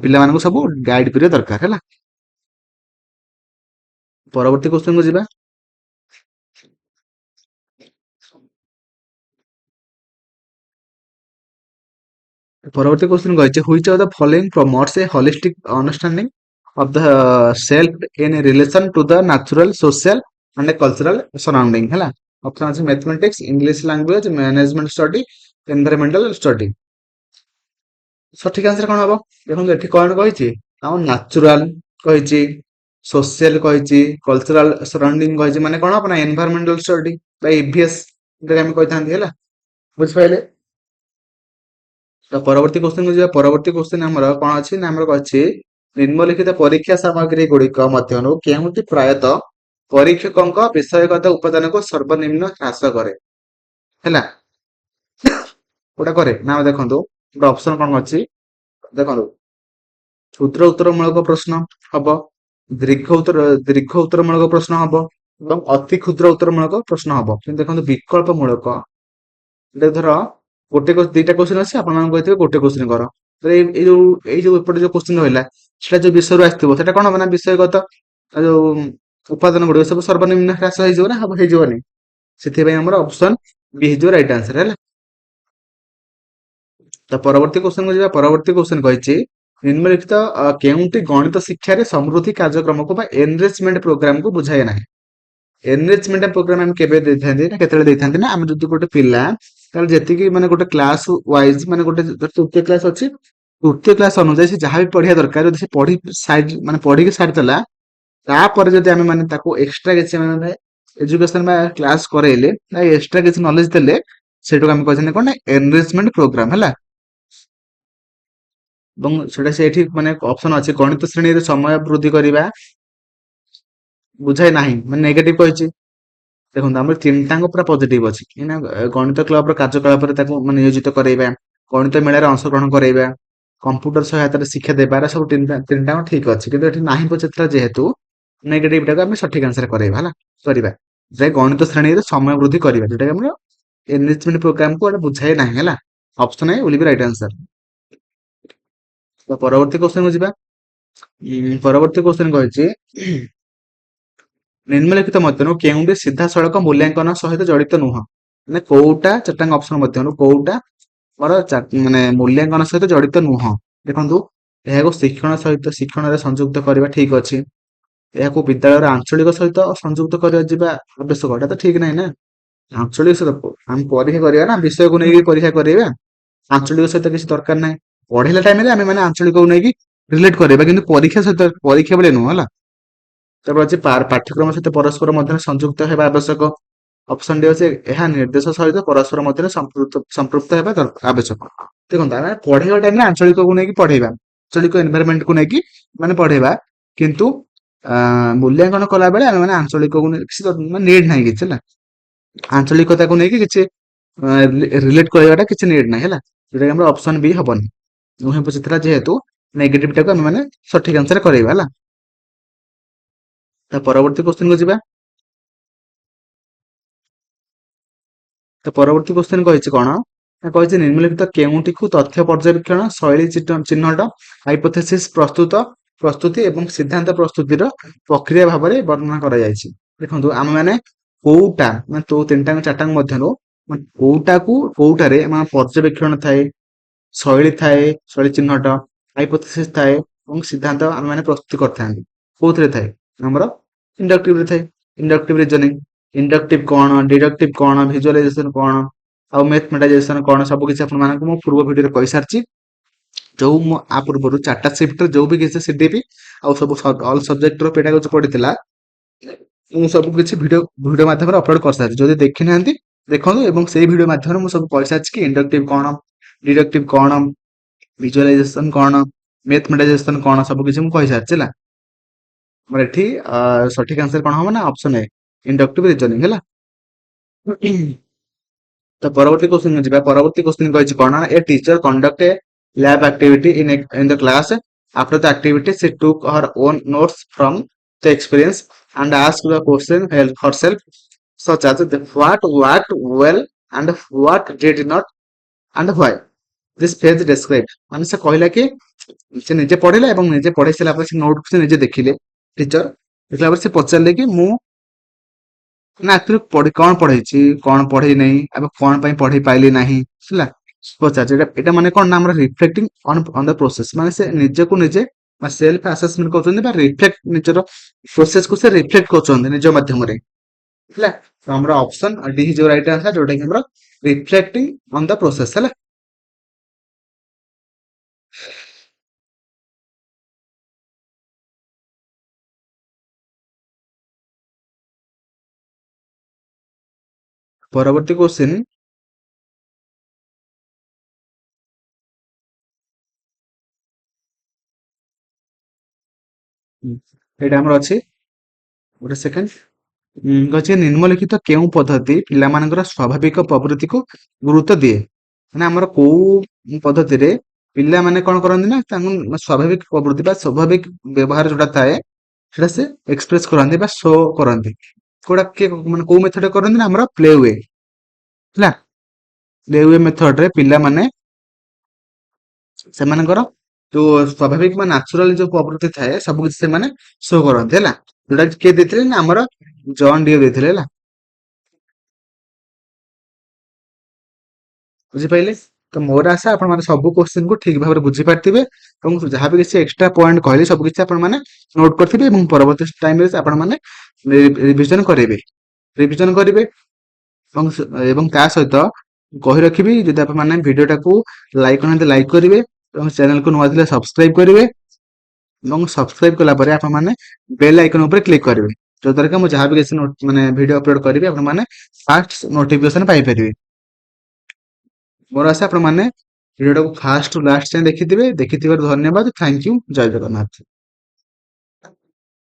ପିଲାମାନଙ୍କୁ ସବୁ ଗାଇଡ କରିବା ଦରକାର ହେଲା। ପରବର୍ତ୍ତୀ କ୍ୱେଶ୍ଚନକୁ ଯିବା। ପରବର୍ତ୍ତୀ କ୍ୱେଶ୍ଚନ କହିଛି which of the following promotes a holistic understanding of the self in relation to the natural social and cultural surrounding ହେଲା। ଅପସନ ଅଛି mathematics English language management study environmental study. ସଠିକ ଆନ୍ସର କଣ ହବ ଦେଖନ୍ତୁ ଏଠି କଣ କହିଛି ଆମ ନ୍ୟାଚୁରାଲ କହିଛି ସୋସିଆଲ କହିଛି କଲଚରାଲ ସରାଉଣ୍ଡିଂ କହିଛି ମାନେ କଣ ହବ ନା ଏନଭାଇରମେଣ୍ଟାଲ ଷ୍ଟଡି ବା ଇଭିଏସ୍ ଆମେ କହିଥାନ୍ତି ହେଲା ବୁଝିପାରିଲେ। ତ ପରବର୍ତ୍ତୀ କ୍ୱେଶ୍ଚନକୁ ଯିବା। ପରବର୍ତ୍ତୀ କ୍ୱେଶ୍ଚନ ଆମର କଣ ଅଛି ନା ଆମର ଅଛି ନିମ୍ନଲିଖିତ ପରୀକ୍ଷା ସାମଗ୍ରୀ ଗୁଡିକ ମଧ୍ୟରୁ କେଉଁଟି ପ୍ରାୟତଃ ପରୀକ୍ଷକଙ୍କ ବିଷୟଗତ ଉପାଦାନକୁ ସର୍ବନିମ୍ନ ହ୍ରାସ କରେ ହେଲା। କୋଉଟା କରେ ନା ଦେଖନ୍ତୁ ଗୋଟେ ଅପସନ କଣ ଅଛି ଦେଖନ୍ତୁ କ୍ଷୁଦ୍ର ଉତ୍ତରମୂଳକ ପ୍ରଶ୍ନ ହବ ଦୀର୍ଘ ଉତ୍ତରମୂଳକ ପ୍ରଶ୍ନ ହବ ଏବଂ ଅତି କ୍ଷୁଦ୍ର ଉତ୍ତରମୂଳକ ପ୍ରଶ୍ନ ହବ। କିନ୍ତୁ ଦେଖନ୍ତୁ ବିକଳ୍ପ ମୂଳକ ଧର ଗୋଟେ ଦିଟା କ୍ୱେଶ୍ଚନ ଅଛି ଆପଣମାନଙ୍କୁ କହିଥିବେ ଗୋଟେ କ୍ୱେଶ୍ଚନ କର ଏଇ ଯୋଉ ଏପଟେ ଯୋଉ କ୍ୱେଶ୍ଚନ ରହିଲା ସେଟା ଯୋଉ ବିଷୟରୁ ଆସିଥିବ ସେଟା କଣ ହବ ନା ବିଷୟଗତ ଯୋଉ ଉପାଦାନ ଗୁଡିକ ସବୁ ସର୍ବନିମ୍ନ ହ୍ରାସ ହେଇଯିବ ନା ହେଇଯିବନି। ସେଥିପାଇଁ ଆମର ଅପସନ ବି ହେଇଯିବ ରାଇଟ ଆନ୍ସର ହେଲା। ତ ପରବର୍ତ୍ତୀ କ୍ୱେଶ୍ଚନକୁ ଯିବା। ପରବର୍ତ୍ତୀ କ୍ୱେଶ୍ଚନ କହିଛି ନିମ୍ନଲିଖିତ କେଉଁଟି ଗଣିତ ଶିକ୍ଷାରେ ସମୃଦ୍ଧି କାର୍ଯ୍ୟକ୍ରମକୁ ବା ଏନରିଚମେଣ୍ଟ ପ୍ରୋଗ୍ରାମକୁ ବୁଝାଏ ନାହିଁ। ଏନରିଚମେଣ୍ଟ ପ୍ରୋଗ୍ରାମ ଆମେ କେବେ ଦେଇଥାନ୍ତି ନା କେତେବେଳେ ଦେଇଥାନ୍ତି ନା ଆମେ ଯଦି ଗୋଟେ ପିଲା ତାହେଲେ ଯେତିକି ମାନେ ଗୋଟେ କ୍ଲାସ ୱାଇଜ ମାନେ ଗୋଟେ ତୃତୀୟ କ୍ଲାସ ଅଛି ତୃତୀୟ କ୍ଲାସ ଅନୁଯାୟୀ ସେ ଯାହା ବି ପଢିବା ଦରକାର ଯଦି ସେ ମାନେ ପଢିକି ସାରିଦେଲା ତାପରେ ଯଦି ଆମେ ମାନେ ତାକୁ ଏକ୍ସଟ୍ରା କିଛି ମାନେ ଏଜୁକେସନ ବା କ୍ଲାସ କରେଇଲେ ଏକ୍ସଟ୍ରା କିଛି ନଲେଜ ଦେଲେ ସେଇଟାକୁ ଆମେ କହିଛନ୍ତି କଣ ନା ଏନରିଚମେଣ୍ଟ ପ୍ରୋଗ୍ରାମ ହେଲା। ଏବଂ ସେଟା ସେଇଠି ମାନେ ଅପସନ ଅଛି ଗଣିତ ଶ୍ରେଣୀରେ ସମୟ ବୃଦ୍ଧି କରିବା ବୁଝାଏ ନାହିଁ ମାନେ ନେଗେଟିଭ କହିଛି। ଦେଖନ୍ତୁ ଆମର ତିନିଟାଙ୍କ ପୁରା ପଜିଟିଭ ଅଛି ଗଣିତ କ୍ଲବର କାର୍ଯ୍ୟକଳାପରେ ତାକୁ ମାନେ ନିୟୋଜିତ କରେଇବା ଗଣିତ ମେଳାରେ ଅଂଶଗ୍ରହଣ କରାଇବା, କମ୍ପ୍ୟୁଟର ସହାୟତାରେ ଶିକ୍ଷା ଦେବା, ଏରା ସବୁ ତିନିଟା ଠିକ ଅଛି, କିନ୍ତୁ ଏଠି ନାହିଁ ପଚାରିଥିଲା ଯେହେତୁ ନେଗେଟିଭ ଟାକୁ ଆମେ ସଠିକ ଆନ୍ସର କରାଇବା ହେଲା, କରିବା ଯେ ଗଣିତ ଶ୍ରେଣୀରେ ସମୟ ବୃଦ୍ଧି କରିବା, ଯୋଉଟା କି ଆମର ଏନରିଚମେଣ୍ଟ ପ୍ରୋଗ୍ରାମକୁ ଗୋଟେ ବୁଝାଏ ନାହିଁ ହେଲା। Option A will be right answer। ତ ପରବର୍ତ୍ତୀ କ୍ୱେଶ୍ଚନକୁ ଯିବା। ପରବର୍ତ୍ତୀ କ୍ୱେଶ୍ଚନ କହିଛି ନିମ୍ନଲିଖିତ ମଧ୍ୟରୁ କେଉଁଟି ସିଧାସଳଖ ମୂଲ୍ୟାଙ୍କନ ସହିତ ଜଡିତ ନୁହଁ? ମାନେ କୋଉଟା ଚାରିଟାଙ୍କ ଅପସନ ମଧ୍ୟରୁ କୋଉଟା ମୋର ମାନେ ମୂଲ୍ୟାଙ୍କନ ସହିତ ଜଡିତ ନୁହଁ? ଦେଖନ୍ତୁ, ଏହାକୁ ଶିକ୍ଷଣରେ ସଂଯୁକ୍ତ କରିବା ଠିକ ଅଛି। ଏହାକୁ ବିଦ୍ୟାଳୟର ଆଞ୍ଚଳିକ ସହିତ ସଂଯୁକ୍ତ କରିବା ଯିବା ଆବଶ୍ୟକ, ଏଟା ତ ଠିକ ନାହିଁ ନା। ଆଞ୍ଚଳିକ ସହିତ ଆମେ ପରୀକ୍ଷା କରିବା ନା, ବିଷୟକୁ ନେଇକି ପରୀକ୍ଷା କରିବା। ଆଞ୍ଚଳିକ ସହିତ କିଛି ଦରକାର ନାହିଁ। ପଢିଲା ଟାଇମରେ ଆମେ ମାନେ ଆଞ୍ଚଳିକକୁ ନେଇକି ରିଲେଟ କରିବା, କିନ୍ତୁ ପରୀକ୍ଷା ସହିତ ପରୀକ୍ଷା ବେଳେ ନୁହଁ ହେଲା। ତାପରେ ଅଛି ପାଠ୍ୟକ୍ରମ ସହିତ ପରସ୍ପର ମଧ୍ୟରେ ସଂଯୁକ୍ତ ହେବା ଆବଶ୍ୟକ। ଅପସନ ଡି ଅଛି ଏହା ନିର୍ଦ୍ଦେଶ ସହିତ ପରସ୍ପର ମଧ୍ୟରେ ସମ୍ପୃକ୍ତ ହେବା ଆବଶ୍ୟକ। ଦେଖନ୍ତୁ, ଆମେ ପଢେଇବା ଟାଇମରେ ଆଞ୍ଚଳିକକୁ ନେଇକି ପଢେଇବା, ଆଞ୍ଚଳିକ ଏନଭାରମେଣ୍ଟକୁ ନେଇକି ମାନେ ପଢେଇବା, କିନ୍ତୁ ମୂଲ୍ୟାଙ୍କନ କଲା ବେଳେ ଆମେ ମାନେ ଆଞ୍ଚଳିକକୁ କିଛି ମାନେ ନିଡ୍ ନାହିଁ କିଛି ହେଲା। ଆଞ୍ଚଳିକତାକୁ ନେଇକି କିଛି ରିଲେଟ କରିବାଟା କିଛି ନିଡ୍ ନାହିଁ ହେଲା, ଯୋଉଟା କି ଆମର ଅପସନ ବି ହବନି। ନୁହେଁ ପଚାରିଥିଲା ଯେହେତୁ ନେଗେଟିଭ ଟାକୁ ଆମେ ମାନେ ସଠିକ ଆନ୍ସର କରାଇବା ହେଲା। ତା ପରବର୍ତ୍ତୀ କ୍ୱେଶ୍ଚନ କୁ ଯିବା। ତ ପରବର୍ତ୍ତୀ କ୍ୱେଶ୍ଚନ କହିଛି କଣ ନା, କହିଛି ନିମ୍ନଲିଖିତ କେଉଁଟିକୁ ତଥ୍ୟ ପର୍ଯ୍ୟବେକ୍ଷଣ, ଶୈଳୀ ଚିହ୍ନଟ, ହାଇପୋଥେସିସ୍ ପ୍ରସ୍ତୁତି ଏବଂ ସିଦ୍ଧାନ୍ତ ପ୍ରସ୍ତୁତିର ପ୍ରକ୍ରିୟା ଭାବରେ ବର୍ଣ୍ଣନା କରାଯାଇଛି। ଦେଖନ୍ତୁ, ଆମେ ମାନେ କୋଉଟା ମାନେ ତିନିଟା ଚାରିଟାଙ୍କ ମଧ୍ୟରୁ କୋଉଟାରେ ଆମ ପର୍ଯ୍ୟବେକ୍ଷଣ ଥାଏ, ଶୈଳୀ ଥାଏ, ଶୈଳୀ ଚିହ୍ନଟ, ହାଇପୋଥେସିସ୍ ଥାଏ ଏବଂ ସିଦ୍ଧାନ୍ତ ଆମେ ମାନେ ପ୍ରସ୍ତୁତି କରିଥାନ୍ତି। କୋଉଥିରେ ଥାଏ? ଆମର ଇଣ୍ଡକ୍ଟିଭରେ ଥାଏ। ଇଣ୍ଡକ୍ଟିଭ ରିଜନିଂ, ଇଣ୍ଡକ୍ଟିଭ କଣ, ଡିଡକ୍ଟିଭ କଣ, ଭିଜୁଆଲାଇଜେସନ କଣ, ଆଉ ମ୍ୟାଥମେଟାଇଜେସନ କଣ, ସବୁ କିଛି ଆପଣମାନଙ୍କୁ ମୁଁ ପୂର୍ବ ଭିଡିଓରେ କହିସାରିଛି। ଯୋଉ ମୁଁ ଆ ପୂର୍ବରୁ 4ଟା ସିଫ୍ଟରେ ଯୋଉ ବି କିଛି ସିଡିପି ଆଉ ସବୁ ଅଲ ସବଜେକ୍ଟର ପେଡାଗୋଜି ପଡିଥିଲା, ମୁଁ ସବୁ କିଛି ଭିଡିଓ ମାଧ୍ୟମରେ ଅପଲୋଡ କରିସାରିଛି। ଯଦି ଦେଖିନାହାନ୍ତି ଦେଖନ୍ତୁ, ଏବଂ ସେଇ ଭିଡିଓ ମାଧ୍ୟମରେ ମୁଁ ସବୁ କହିସାରିଛି କି ଇଣ୍ଡକ୍ଟିଭ କଣ, ଡିଡକ୍ଟିଭ କଣ, ଭିଜୁଆଲାଇଜେସନ କଣ, ମ୍ୟାଥମେଟାଇଜେସନ କଣ, ସବୁ କିଛି ମୁଁ କହିସାରିଛି ହେଲା। ଆମର ଏଠି ସଠିକ ଆନ୍ସର କଣ ହବ ନା ଅପସନ ଏ, ଇଣ୍ଡକ୍ଟିଭ ରିଜନିଂ ହେଲା। ତ ପରବର୍ତ୍ତୀ କ୍ୱେଶ୍ଚନ ଯିବା। ପରବର୍ତ୍ତୀ କ୍ୱେଶ୍ଚନ କହିଛି କଣ, a teacher conduct a lab activity in the class. After the activity she took her own notes from the experience and asked the question herself, such as what worked well and what did not and why. This phrase described, ମାନେ ସେ କହିଲା କି ସେ ନିଜେ ପଢିଲା ଏବଂ ନିଜେ ପଢେଇ ସାରିଲା ପରେ ସେ ନୋଟ ସେ ନିଜେ ଦେଖିଲେ। ଟିଚର ଦେଖିଲା ପରେ ସେ ପଚାରିଲେ କି ମୁଁ ନା ଆକ୍ଚୁଆଲି କଣ ପଢେଇଛି, କଣ ପଢେଇ ନାହିଁ, ଏବେ କଣ ପାଇଁ ପଢେଇ ପାଇଲି ନାହିଁ ହେଲା ପଚାରୁଛି। ଏଟା ମାନେ କଣ ନା, ଆମର ରିଫ୍ଲେକ୍ଟିଂ ଅନ୍ ଦ ପ୍ରୋସେସ, ମାନେ ସେ ନିଜକୁ ନିଜେ ସେଲ୍ଫ ଆସେସମେଣ୍ଟ କରୁଛନ୍ତି ବା ରିଫ୍ଲେକ୍ଟ ନିଜର ପ୍ରୋସେସକୁ ସେ ରିଫ୍ଲେକ୍ଟ କରୁଛନ୍ତି ନିଜ ମାଧ୍ୟମରେ ହେଲା। ତ ଆମର ଅପସନ ଡି ଯୋଉ ରାଇଟ ଆନ୍ସର, ଯୋଉଟା କି ଆମର ରିଫ୍ଲେକ୍ଟିଂ ଅନ୍ ଦ ପ୍ରୋସେସ ହେଲା। ପରବର୍ତ୍ତୀ କ୍ୱେଶ୍ଚିନ୍, ଏଇଟା ଆମର ଅଛି, ଗୋଟେ ସେକେଣ୍ଡ। କହିଛି ନିମ୍ନଲିଖିତ କେଉଁ ପଦ୍ଧତି ପିଲାମାନଙ୍କର ସ୍ୱାଭାବିକ ପ୍ରବୃତ୍ତିକୁ ଗୁରୁତ୍ୱ ଦିଏ? ମାନେ ଆମର କୋଉ ପଦ୍ଧତିରେ ପିଲାମାନେ କଣ କରନ୍ତି ନା, ତାଙ୍କୁ ସ୍ୱାଭାବିକ ପ୍ରବୃତ୍ତି ବା ସ୍ୱାଭାବିକ ବ୍ୟବହାର ଯୋଉଟା ଥାଏ ସେଟା ସେ ଏକ୍ସପ୍ରେସ କରନ୍ତି ବା ଶୋ କରନ୍ତି। କୋଉଟା କିଏ ମାନେ କୋଉ ମେଥଡରେ କରନ୍ତି ନା, ଆମର ପ୍ଲେ ୱେ ହେଲା। ପ୍ଲେ ୱେ ମେଥଡରେ ପିଲାମାନେ ସେମାନଙ୍କର ଯୋଉ ସ୍ୱାଭାବିକ ବା ନ୍ୟାଚୁରାଲ ଯୋଉ ପ୍ରବୃତ୍ତି ଥାଏ ସବୁ କିଛି ସେମାନେ ଶୋ କରନ୍ତି ହେଲା। ଯୋଉଟା କିଏ ଦେଇଥିଲେ ନା, ଆମର ଜନ୍ ଡିଓ ଦେଇଥିଲେ ହେଲା। ବୁଝିପାରିଲେ? ତ ମୋର ଆଶା ଆପଣ ମାନେ ସବୁ କ୍ୱେଶ୍ଚିନ୍ କୁ ଠିକ ଭାବରେ ବୁଝିପାରିଥିବେ ଏବଂ ଯାହା ବି କିଛି ଏକ୍ସଟ୍ରା ପଏଣ୍ଟ କହିଲି ସବୁ କିଛି ଆପଣ ମାନେ ନୋଟ କରିଥିବେ ଏବଂ ପରବର୍ତ୍ତୀ ଟାଇମରେ ଆପଣ ମାନେ ରିଭିଜନ କରିବେ ଏବଂ ତା ସହିତ କହି ରଖିବି, ଯଦି ଆପଣ ମାନେ ଭିଡିଓଟାକୁ ଲାଇକ୍ କରିନାହାନ୍ତି ଲାଇକ୍ କରିବେ ଏବଂ ଚ୍ୟାନେଲକୁ ନୂଆ ଥିଲେ ସବସ୍କ୍ରାଇବ କରିବେ ଏବଂ ସବସ୍କ୍ରାଇବ କଲା ପରେ ଆପଣ ମାନେ ବେଲ ଆଇକନ ଉପରେ କ୍ଲିକ୍ କରିବେ, ଯଦ୍ୱାରା କି ମୁଁ ଯାହା ବି କିଛି ମାନେ ଭିଡିଓ ଅପଲୋଡ କରିବି ଆପଣ ମାନେ ଫାଷ୍ଟ ନୋଟିଫିକେସନ ପାଇପାରିବେ। ମୋର ଆଶା ଆପଣ ମାନେ ଭିଡିଓଟାକୁ ଫାଷ୍ଟ ଟୁ ଲାଷ୍ଟ ଯାଏଁ ଦେଖିଥିବେ। ଦେଖିଥିବାରୁ ଧନ୍ୟବାଦ। Thank you. ଜୟ ଜଗନ୍ନାଥ।